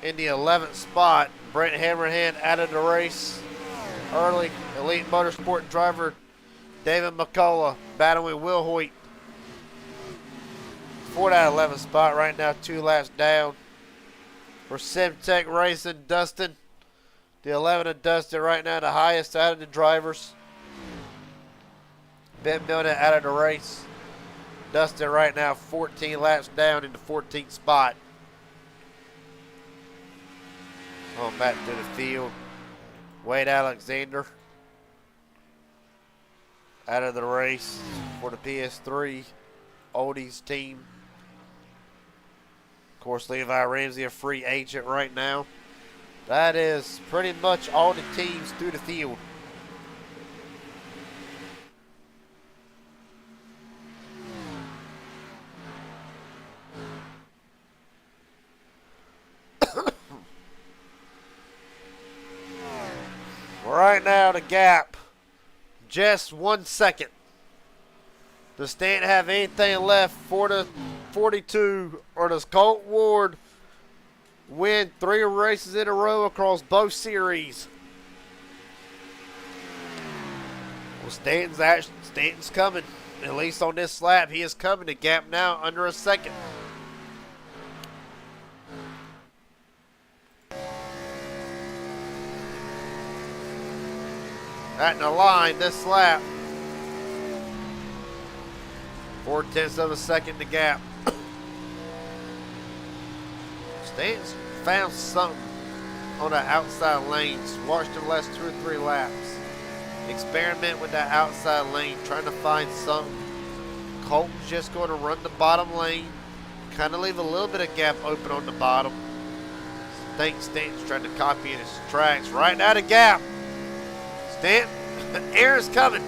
in the 11th spot. Brent Hammerhand out of the race early. Elite Motorsport driver David McCullough battling Wilhoit for that 11th spot. Right now 2 laps down. For Simtech Racing, Dustin. The 11 of Dustin right now the highest out of the drivers. Ben Milner out of the race. Dustin right now 14 laps down in the 14th spot. On back to the field. Wade Alexander out of the race for the PS3 Oldies team. Of course, Levi Ramsey, a free agent right now. That is pretty much all the teams through the field. Right now, the gap, just 1 second. Does Stanton have anything left for the 42, or does Colt Ward win 3 races in a row across both series? Well, Stanton's coming. At least on this lap, he is coming. The gap now under a second. At the line this lap. 4/10 of a second to gap. Stanton's found something on the outside lanes. Watched him last 2 or 3 laps. Experiment with that outside lane, trying to find something. Colton's just going to run the bottom lane. Kind of leave a little bit of gap open on the bottom. I think Stanton's trying to copy in his tracks. Right now the gap. Stanton, Aaron's coming.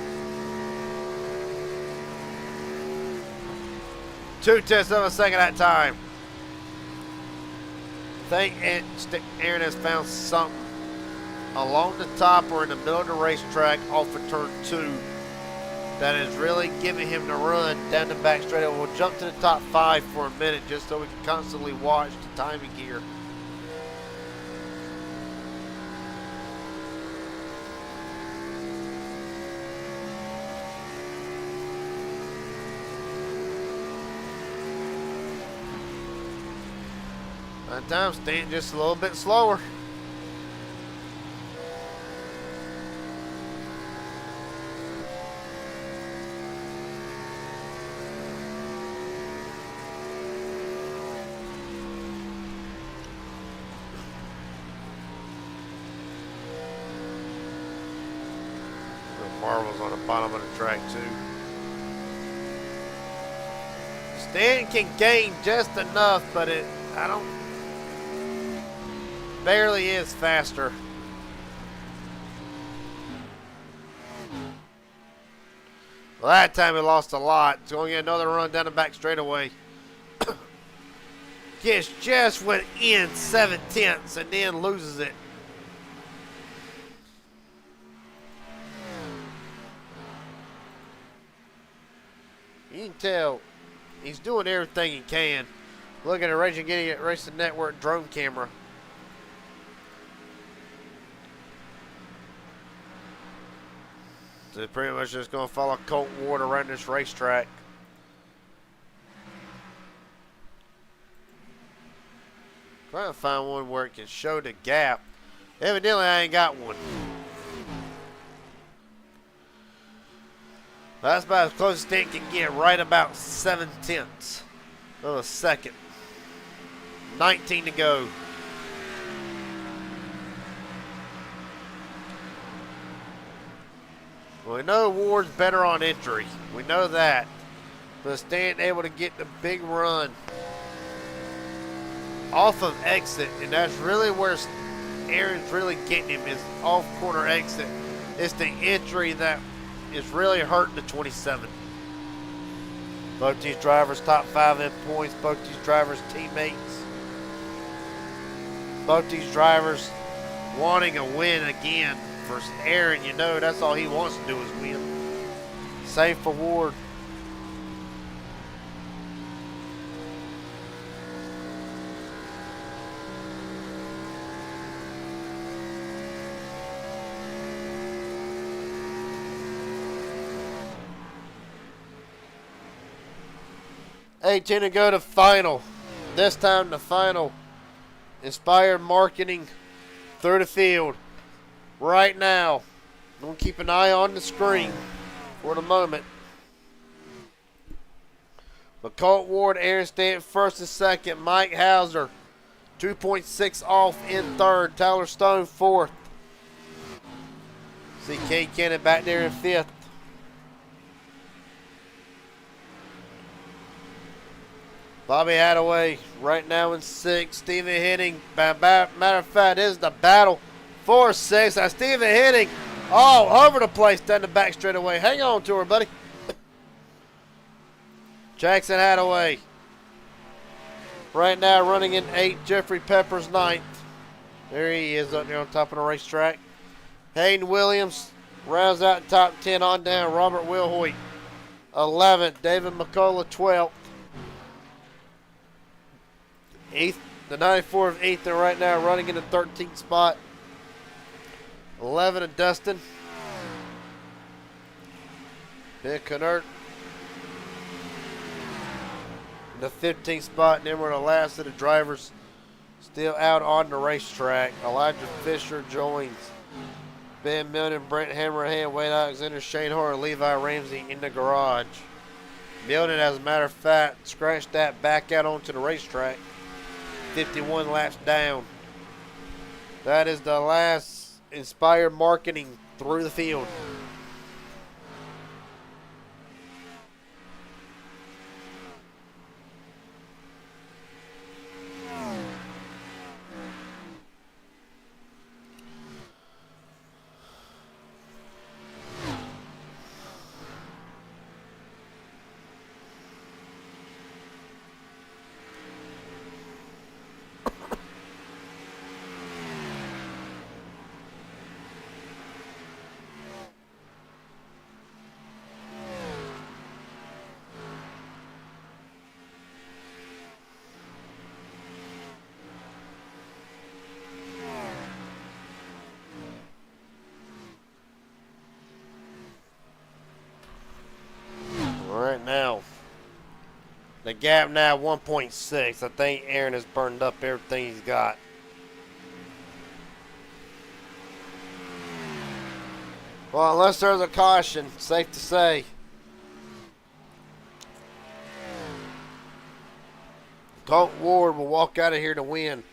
2/10 of a second that time. I think Aaron has found something along the top or in the middle of the racetrack off of turn 2 that is really giving him the run down the back straightaway. We'll jump to the top 5 for a minute just so we can constantly watch the timing here. That time, Stanton just a little bit slower. The Marvel's on the bottom of the track too. Stanton can gain just enough, but barely is faster. Well, that time he lost a lot. He's going to get another run down the back straightaway. Gets just within 7/10 and then loses it. You can tell he's doing everything he can. Look at a Racing Idiot Racing Network drone camera. So pretty much just going to follow Colt Ward around this racetrack. Trying to find one where it can show the gap. Evidently, I ain't got one. That's about as close as Stanton can get, right about 7/10 of a second. 19 to go. We know Ward's better on entry. We know that. But Stanton able to get the big run off of exit, and that's really where Aaron's really getting him, is off corner exit. It's the entry that is really hurting the 27. Both these drivers top 5 in points. Both these drivers teammates. Both these drivers wanting a win again. For Aaron, you know, that's all he wants to do is win. Same for Ward. $18 to go to final. This time the final. Inspired Marketing through the field. Right now. I'm going to keep an eye on the screen for the moment. McColt Ward, Aaron Stanton first and second. Mike Hauser 2.6 off in third. Tyler Stone fourth. See Cade Cannon back there in fifth. Bobby Hadaway right now in sixth. Stephen Henning, matter of fact, this is the battle for sixth. Now Stephen Henning all over the place down the back straightaway. Hang on to her, buddy. Jackson Hadaway right now running in eighth. Jeffrey Peppers ninth. There he is up there on top of the racetrack. Hayden Williams rounds out the top 10 on down. Robert Wilhoit 11th. David McCullough 12th. Eighth, the 94 of Ethan right now running in the 13th spot. 11 of Dustin. Ben Kennert in the 15th spot, and then we're the last of the drivers still out on the racetrack. Elijah Fisher joins Ben Milton, Brent Hammerhand, Wayne Alexander, Shane Horner, Levi Ramsey in the garage. Milton, as a matter of fact, scratched that back out onto the racetrack. 51 laps down. That is the last Inspired Marketing through the field. Now, the gap now 1.6. I think Aaron has burned up everything he's got. Well, unless there's a caution, safe to say. Colt Ward will walk out of here to win,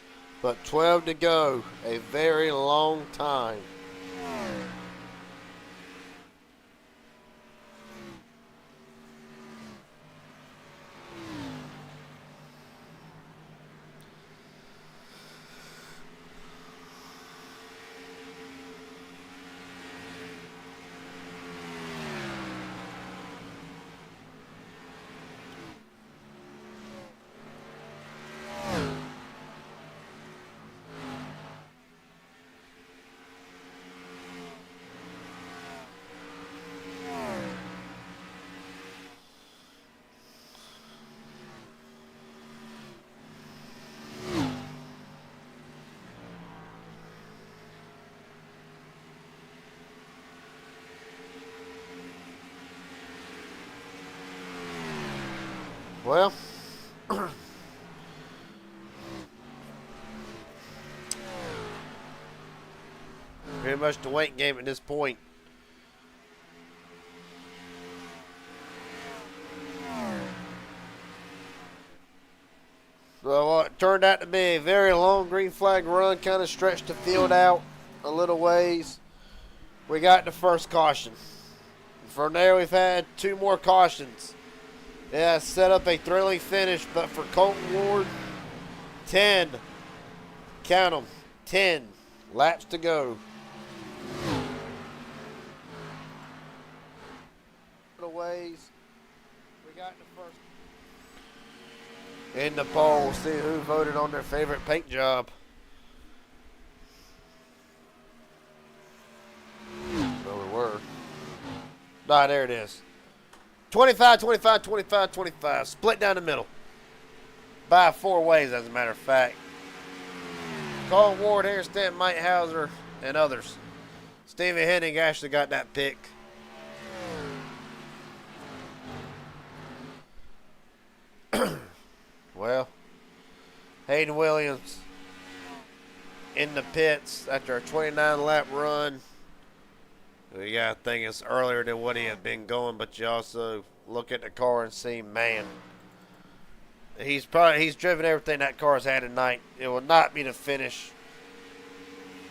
but 12 to go. A very long time. Well, pretty much the waiting game at this point. So it turned out to be a very long green flag run, kind of stretched the field out a little ways. We got the first caution. From there, we've had two more cautions. Yeah, set up a thrilling finish, but for Colton Ward, 10. Count them. 10 laps to go. The ways we got the first in the poll. See who voted on their favorite paint job. Well, we were. Nah, there it is. 25, 25, 25, 25. Split down the middle. By 4 ways, as a matter of fact. Colton Ward, Aaron Stanton, Mike Hauser, and others. Stephen Hennig actually got that pick. Well, Hayden Williams in the pits after a 29-lap run. You got to think it's earlier than what he had been going, but you also look at the car and see, man, he's driven everything that car's had tonight. It will not be the finish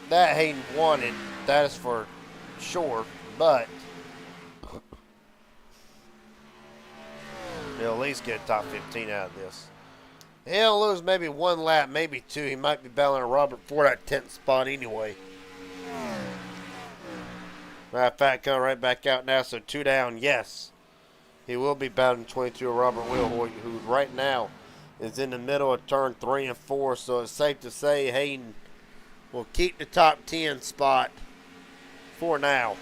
that Hayden wanted. That is for sure, but he'll at least get a top 15 out of this. He'll lose maybe 1 lap, maybe 2. He might be battling Robert for that 10th spot anyway. Matter of fact, coming right back out now, so 2 down, yes. He will be battling 22 Robert Wilhoit, who right now is in the middle of turn 3 and 4, so it's safe to say Hayden will keep the top 10 spot for now.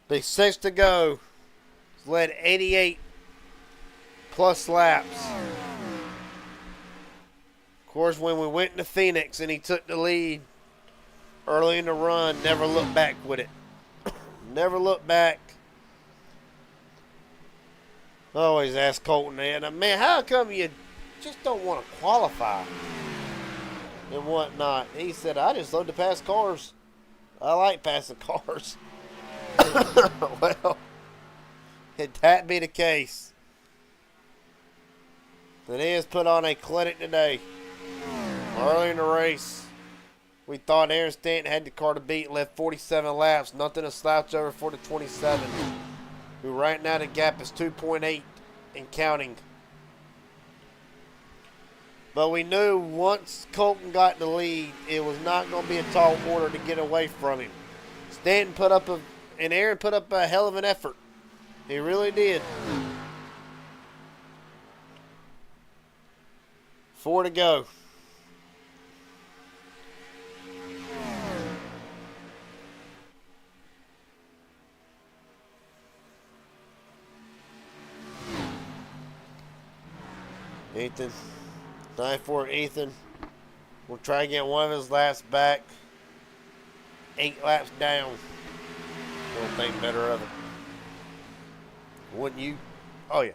Big 6 to go. He's led 88 plus laps. Of course, when we went into Phoenix and he took the lead early in the run, never looked back with it. Never looked back. I always ask Colton, man, how come you just don't want to qualify and whatnot? He said, I just love to pass cars. I like passing cars. Well, if that be the case, then he has put on a clinic today. Early in the race, we thought Aaron Stanton had the car to beat, left 47 laps, nothing to slouch over for the 27, who right now the gap is 2.8 and counting. But we knew once Colton got the lead, it was not going to be a tall order to get away from him. Stanton and Aaron put up a hell of an effort. He really did. 4 to go. Ethan. 9-4 Ethan. We'll try to get one of his laps back. 8 laps down. Don't think better of it. Wouldn't you? Oh, yeah.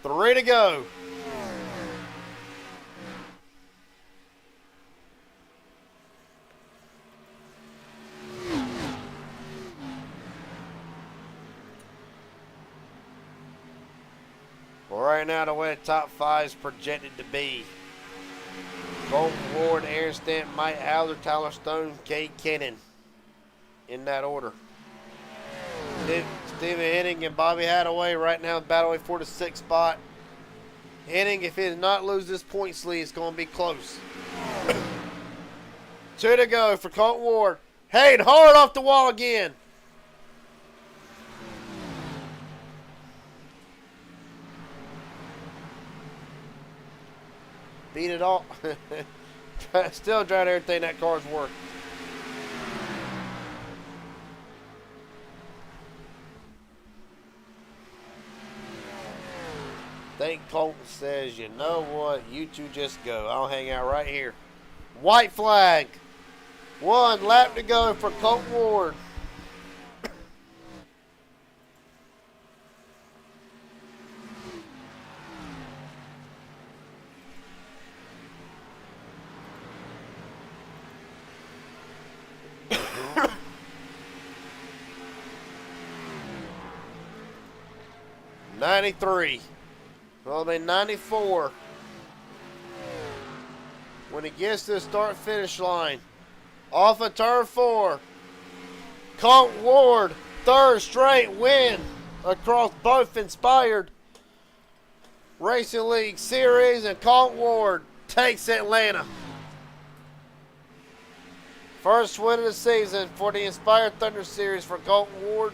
Three to go. Well, right now, the way the top 5 is projected to be: Colton Ward, Aaron Stanton, Mike Hauser, Tyler Stone, Cade Kennan. In that order. Stephen Hennig and Bobby Hadaway right now battling for the 6th spot. Hennig, if he does not lose this points lead, it's going to be close. 2 to go for Colton Ward. Hey, hard off the wall again. Beat it all. Still trying everything that car's worth. I think Colton says, you know what, you two just go. I'll hang out right here. White flag. 1 lap to go for Colton Ward. '93. Well, it'll be 94 when he gets to the start-finish line. Off of turn 4. Colton Ward, third straight win across both Inspired Racing League Series, and Colton Ward takes Atlanta. First win of the season for the Inspired Thunder Series for Colton Ward.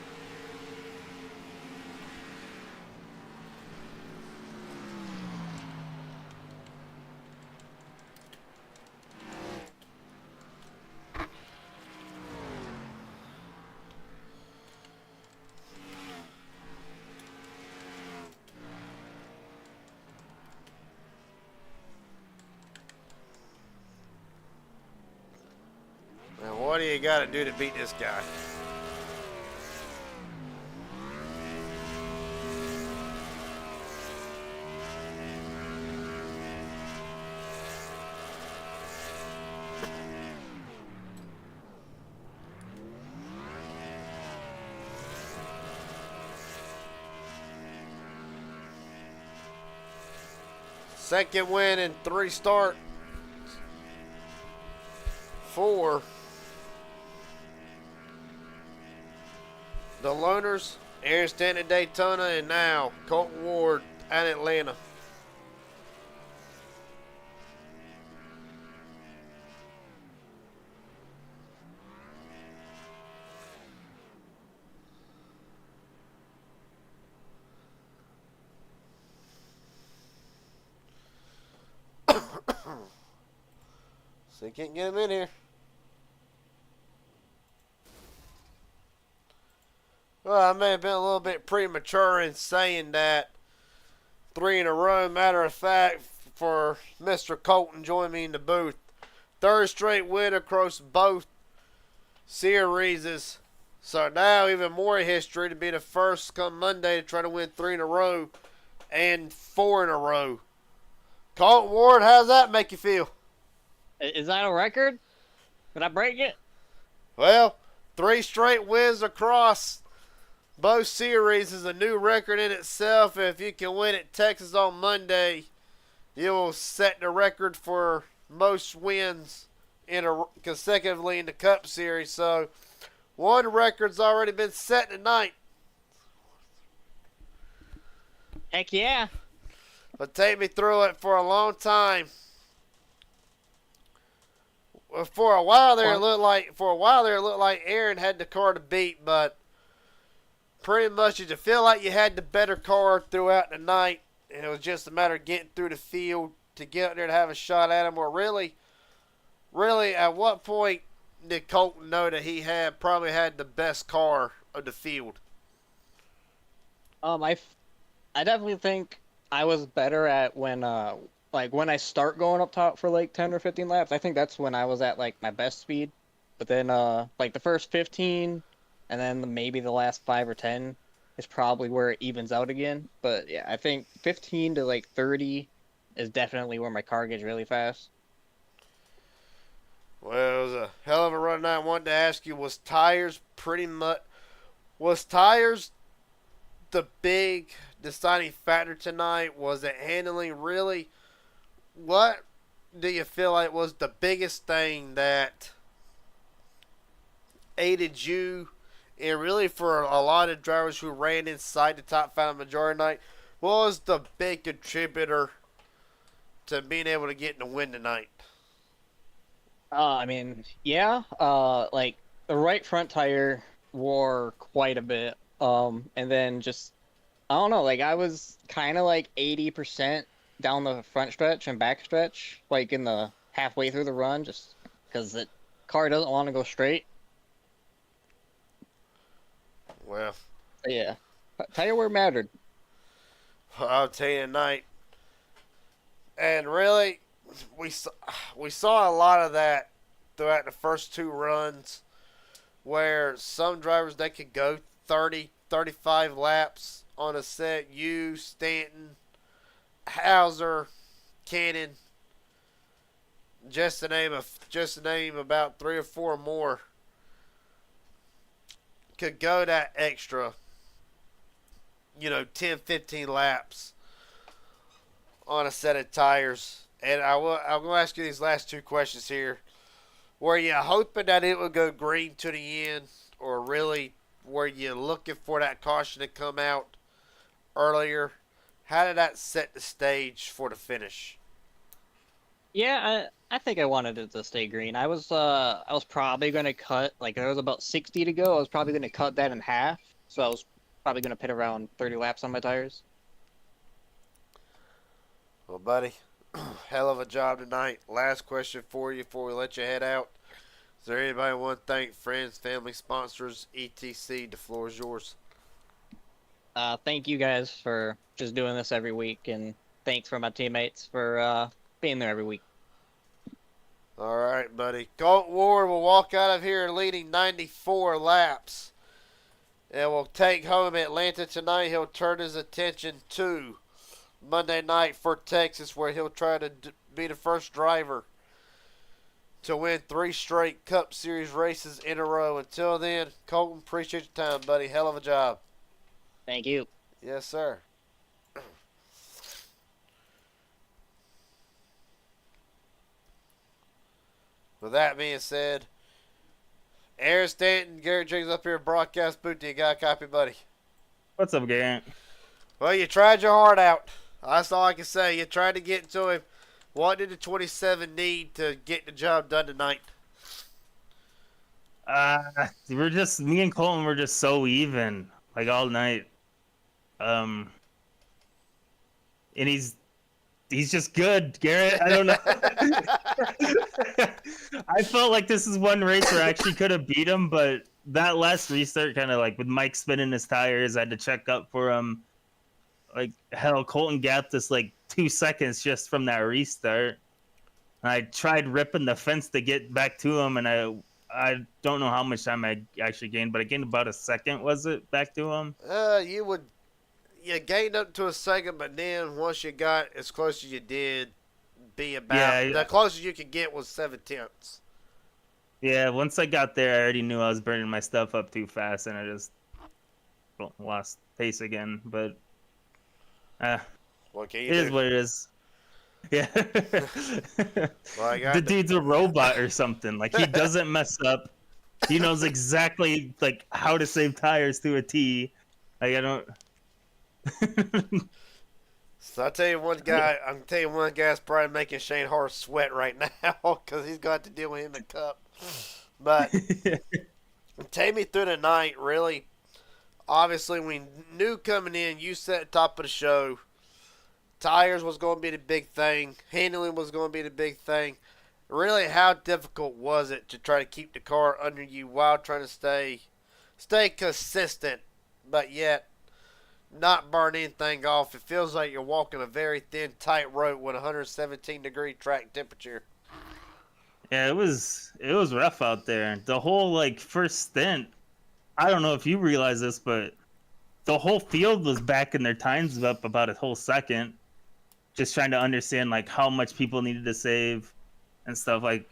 Now, what do you got to do to beat this guy? Second win in 3 start. 4. The Loners, Aaron Stanton at Daytona, and now Colton Ward at Atlanta. So you can't get him in here. Well, I may have been a little bit premature in saying that 3 in a row. Matter of fact, for Mr. Colton joining me in the booth, third straight win across both series. So now even more history to be the first come Monday to try to win 3 in a row and 4 in a row. Colton Ward, how's that make you feel? Is that a record? Did I break it? Well, 3 straight wins across both series is a new record in itself. If you can win at Texas on Monday, you'll set the record for most wins consecutively in the Cup Series. So, one record's already been set tonight. Heck yeah. But take me through it for a long time. Well, for a while there, it looked like Aaron had the car to beat, but pretty much did you feel like you had the better car throughout the night, and it was just a matter of getting through the field to get out there to have a shot at him? Or really, at what point did Colton know that he probably had the best car of the field? I definitely think I was better at when I start going up top for like 10 or 15 laps. I think that's when I was at like my best speed. But then like the first 15 and then maybe the last 5 or 10 is probably where it evens out again. But yeah, I think 15 to like 30 is definitely where my car gets really fast. Well, it was a hell of a run tonight. I wanted to ask you, was tires the big deciding factor tonight? Was it handling really? What do you feel like was the biggest thing that aided you, and really for a lot of drivers who ran inside the top 5 majority night, what was the big contributor to being able to get in the win tonight? I mean, yeah, like the right front tire wore quite a bit. And then just, I don't know, like I was kind of like 80% down the front stretch and back stretch, like in the halfway through the run, just because the car doesn't want to go straight. Well, But yeah, tire wear mattered. I'll tell you tonight. And really, we saw a lot of that throughout the first 2 runs, where some drivers, they could go 30, 35 laps on a set. You, Stanton, Hauser, Cannon, just to name about 3 or 4 more, could go that extra, 10, 15 laps on a set of tires, and I'm going to ask you these last two questions here. Were you hoping that it would go green to the end, or really were you looking for that caution to come out earlier? How did that set the stage for the finish? Yeah, I think I wanted it to stay green. I was probably gonna cut, like there was about 60 to go. I was probably gonna cut that in half. So I was probably gonna pit around 30 laps on my tires. Well, buddy, hell of a job tonight. Last question for you before we let you head out. Is there anybody want to thank? Friends, family, sponsors, etc.? The floor is yours. Thank you guys for just doing this every week, and thanks for my teammates for being there every week. All right, buddy. Colt Ward will walk out of here leading 94 laps. And will take home Atlanta tonight. He'll turn his attention to Monday night for Texas, where he'll try to be the first driver to win 3 straight Cup Series races in a row. Until then, Colton, appreciate your time, buddy. Hell of a job. Thank you. Yes, sir. With that being said, Aaron Stanton, Garrett Jenkins up here at Broadcast Booth. You got a copy, buddy? What's up, Garrett? Well, you tried your heart out. That's all I can say. You tried to get to him. What did the 27 need to get the job done tonight? Me and Colton were just so even, like all night. And he's just good, Garrett. I don't know. I felt like this is one race where I actually could have beat him, but that last restart, kind of like with Mike spinning his tires, I had to check up for him. Like, hell, Colton gapped us like 2 seconds just from that restart. I tried ripping the fence to get back to him, and I don't know how much time I actually gained, but I gained about a second, was it, back to him? You gained up to a second, but then once you got as close as you did, the closest you could get was 7/10. Yeah, once I got there, I already knew I was burning my stuff up too fast, and I just lost pace again. But what can it you is do? what it is. Yeah, Well, the dude's a robot or something. Like, he doesn't mess up. He knows exactly like how to save tires to a T. Like, I don't. So I'm telling you one guy's probably making Shane Hart sweat right now because he's got to deal with him in the Cup. But take me through the night, really. Obviously, we knew coming in, you said at the top of the show, tires was going to be the big thing. Handling was going to be the big thing. Really, how difficult was it to try to keep the car under you while trying to stay consistent, but yet not burn anything off? It feels like you're walking a very thin, tight rope with 117-degree track temperature. Yeah, it was rough out there. The whole like first stint, I don't know if you realize this, but the whole field was backing their times up about a whole second, just trying to understand like how much people needed to save and stuff. Like,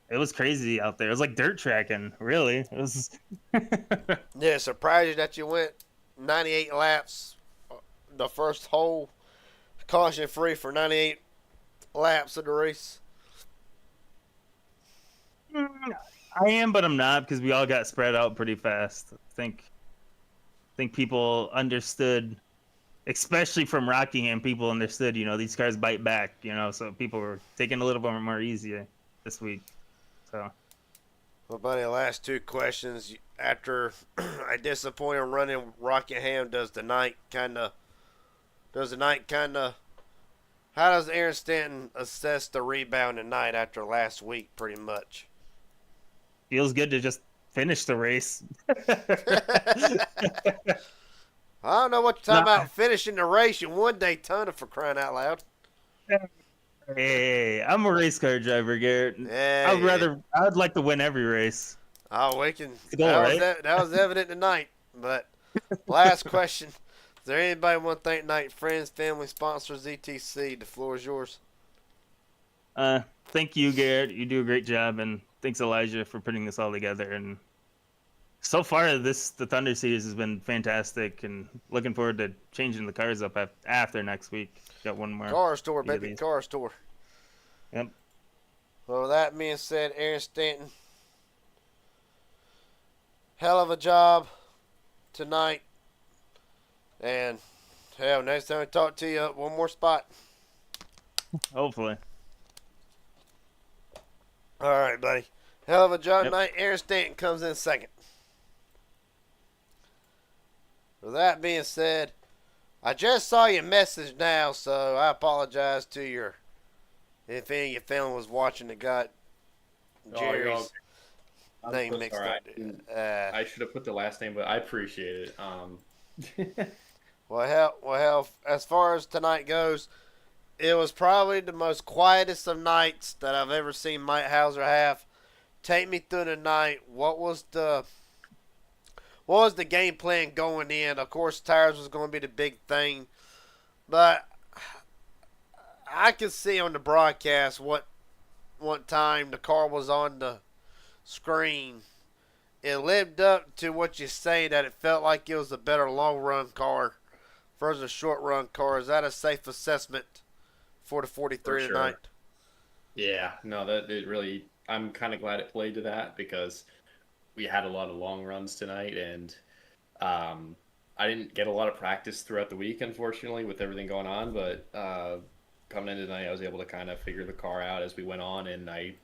it was crazy out there. It was like dirt tracking, really. It was. Yeah, surprised you that you went 98 laps, the first hole, caution free for 98 laps of the race. I am, but I'm not, because we all got spread out pretty fast. I think people understood, especially from Rockingham. People understood, these cars bite back, so people were taking a little bit more easy this week. So. Well, buddy, the last two questions. After a disappointing run in Rockingham, how does Aaron Stanton assess the rebound tonight after last week, pretty much? Feels good to just finish the race. I don't know what you're talking about finishing the race. You won Daytona, for crying out loud. Hey, I'm a race car driver, Garrett. Yeah, I'd like to win every race. Oh, we can. Goal, right? That was evident tonight. But last question: is there anybody want to thank tonight? Friends, family, sponsors, etc. The floor is yours. Thank you, Garrett. You do a great job, and thanks, Elijah, for putting this all together. And so far the Thunder series has been fantastic, and looking forward to changing the cars up after next week. Got one more. Car store, few of baby, these. car store. Yep. Well, with that being said, Aaron Stanton, hell of a job tonight. And, hell, next time we talk to you, one more spot. Hopefully. All right, buddy. Hell of a job Yep. tonight. Aaron Stanton comes in second. With that being said, I just saw your message now, so I apologize to your, if any of your family was watching that got Oh, you're Jerry's all- I'm name so mixed sorry. up. I should have put the last name, but I appreciate it. Well, as far as tonight goes, it was probably the most quietest of nights that I've ever seen Mike Hauser have. Take me through the night. What was the game plan going in? Of course, tires was going to be the big thing, but I could see on the broadcast what time the car was on the screen. It lived up to what you say, that it felt like it was a better long run car versus a short run car. Is that a safe assessment for the 43 For sure. tonight? Yeah, no, that it really. I'm kind of glad it played to that because we had a lot of long runs tonight, and I didn't get a lot of practice throughout the week, unfortunately, with everything going on. But coming in tonight, I was able to kind of figure the car out as we went on, and I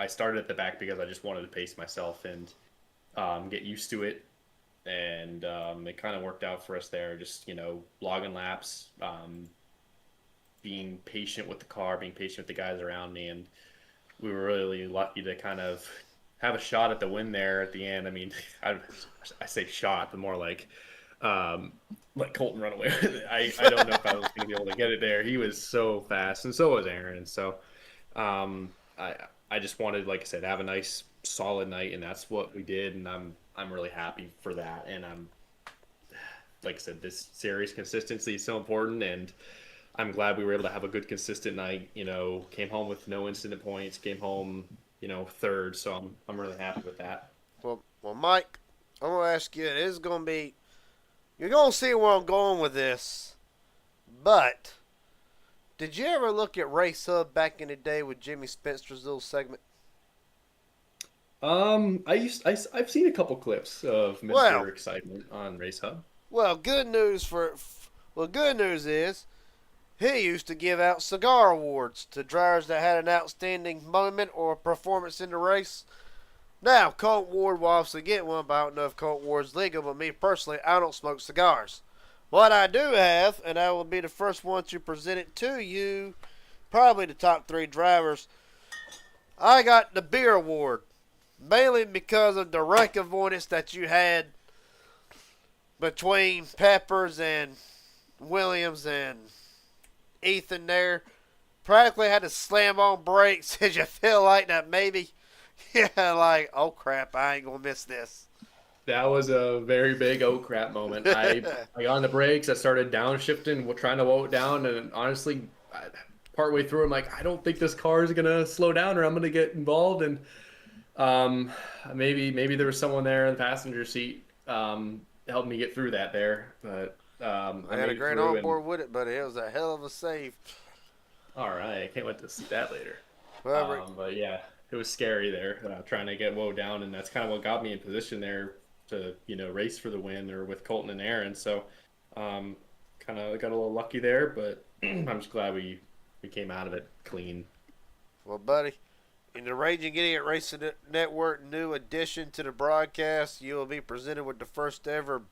started at the back because I just wanted to pace myself and get used to it, and it kind of worked out for us there. Just logging laps, being patient with the car, being patient with the guys around me, and we were really lucky to kind of have a shot at the win there at the end. I mean, I say shot, but more like let Colton run away with it. I don't know if I was going to be able to get it there. He was so fast, and so was Aaron. And so I just wanted, like I said, to have a nice solid night, and that's what we did. And I'm really happy for that. And I'm, like I said, this series consistency is so important, and I'm glad we were able to have a good consistent night. Came home with no incident points, came home, third. So I'm really happy with that. Well, Mike, I'm gonna ask you. It is gonna be. You're gonna see where I'm going with this, but did you ever look at Race Hub back in the day with Jimmy Spencer's little segment? I've seen a couple clips of Mr. Well- Excitement on Race Hub. Well, good news is he used to give out cigar awards to drivers that had an outstanding moment or performance in the race. Now, Colton Ward will obviously get one, but I don't know if Colton Ward's legal. But me personally, I don't smoke cigars. What I do have, and I will be the first one to present it to you, probably the top 3 drivers, I got the beer award. Mainly because of the rank avoidance that you had between Peppers and Williams and Ethan there. Practically had to slam on brakes. Did you feel like that maybe? Yeah, like, oh crap, I ain't gonna miss this. That was a very big oh crap moment. I got on the brakes. I started downshifting, trying to slow it down, and honestly, partway through, I'm like, I don't think this car is gonna slow down, or I'm gonna get involved. And maybe there was someone there in the passenger seat helping me get through that there. But I had made a it great through, on board with it, but it was a hell of a save. All right, I can't wait to see that later. Well, But yeah, it was scary there, trying to get woe down, and that's kind of what got me in position there to race for the win or with Colton and Aaron. So kind of got a little lucky there, but I'm just glad we came out of it clean. well, buddy, in the Raging Idiot Racing Network new addition to the broadcast, you will be presented with the first ever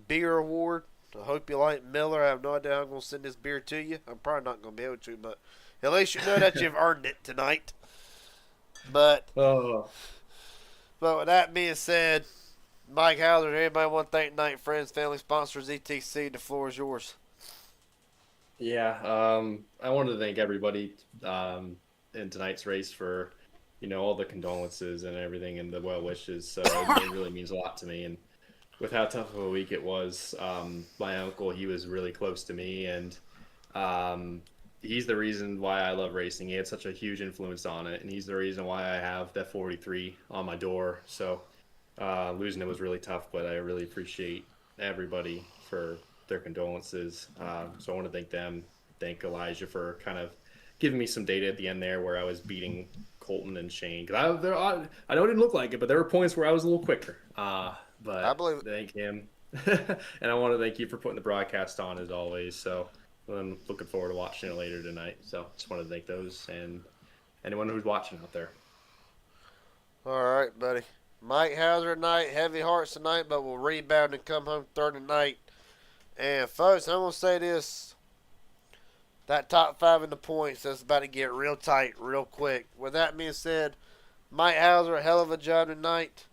beer award. I hope you like Miller. I have no idea how I'm going to send this beer to you. I'm probably not going to be able to, but at least you know that you've earned it tonight. But Oh, with that being said, Mike Hauser, everybody want to thank Night Friends, family sponsors, etc. The floor is yours. yeah. I wanted to thank everybody in tonight's race for all the condolences and everything and the well wishes. So it really means a lot to me. And with how tough of a week it was, my uncle, he was really close to me, and he's the reason why I love racing. He had such a huge influence on it, and he's the reason why I have that 43 on my door. So Losing it was really tough, but I really appreciate everybody for their condolences. So I want to thank them, thank Elijah for kind of giving me some data at the end there where I was beating Colton and Shane. Because I know it didn't look like it, but there were points where I was a little quicker. But I believe it. thank him. And I want to thank you for putting the broadcast on as always. So I'm looking forward to watching it later tonight. So just wanted to thank those and anyone who's watching out there. All right, buddy. Mike Hauser tonight, heavy hearts tonight, but we'll rebound and come home third tonight. And folks, I'm gonna say this: that top 5 in the points, that's about to get real tight, real quick. With that being said, Mike Hauser, a hell of a job tonight.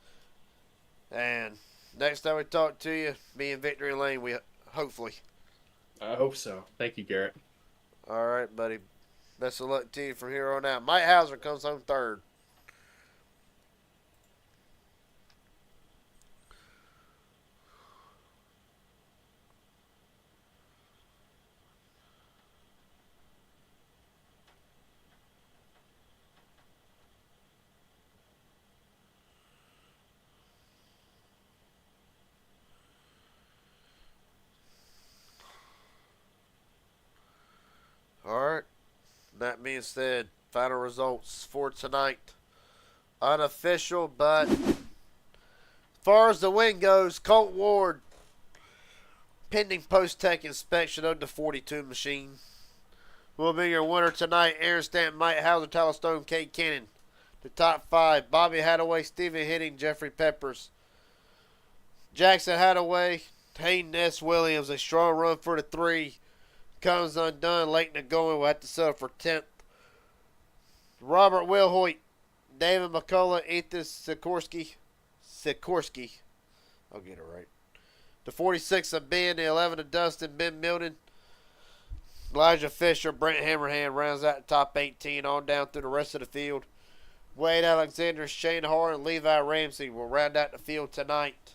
And next time we talk to you, be in victory lane. We hopefully. I hope so. Thank you, Garrett. All right, buddy. Best of luck to you from here on out. Mike Hauser comes home third. All right. That being said, final results for tonight. Unofficial, but as far as the win goes, Colt Ward, pending post-tech inspection of the 42 machine, will be your winner tonight. Aaron Stanton, Mike Hauser, Tyler Stone, Kate Cannon. The top 5, Bobby Hadaway, Stephen Hitting, Jeffrey Peppers. Jackson Hadaway, Hayden S. Williams, a strong run for the 3. Comes undone late in the going. We'll have to settle for 10th. Robert Wilhoit, David McCullough, Ethan Sikorsky. I'll get it right. The 46 of Ben, the 11 of Dustin, Ben Milden. Elijah Fisher, Brent Hammerhand rounds out the top 18 on down through the rest of the field. Wade Alexander, Shane Hart, and Levi Ramsey will round out the field tonight.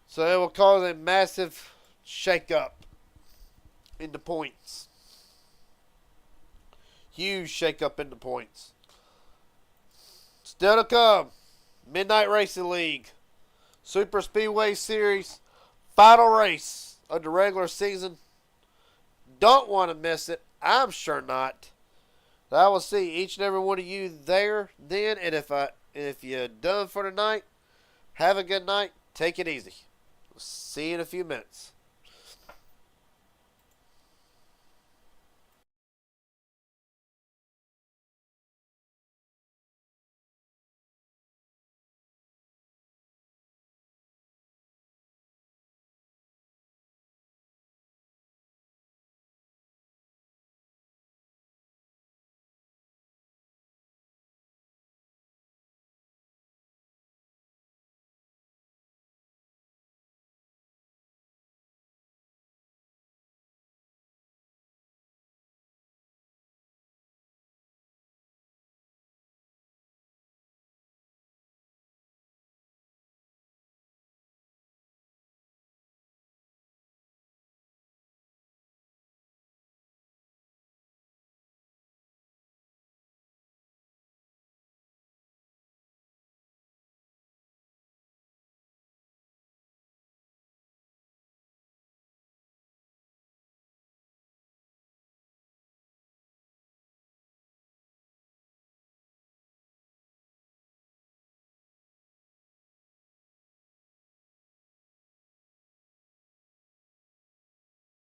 So it will cause a massive shakeup in the points. Huge shakeup in the points. Still to come, Midnight Racing League, Super Speedway Series, final race of the regular season. Don't want to miss it. I'm sure not. I will see each and every one of you there then. And if you're done for the night, have a good night. Take it easy. See you in a few minutes.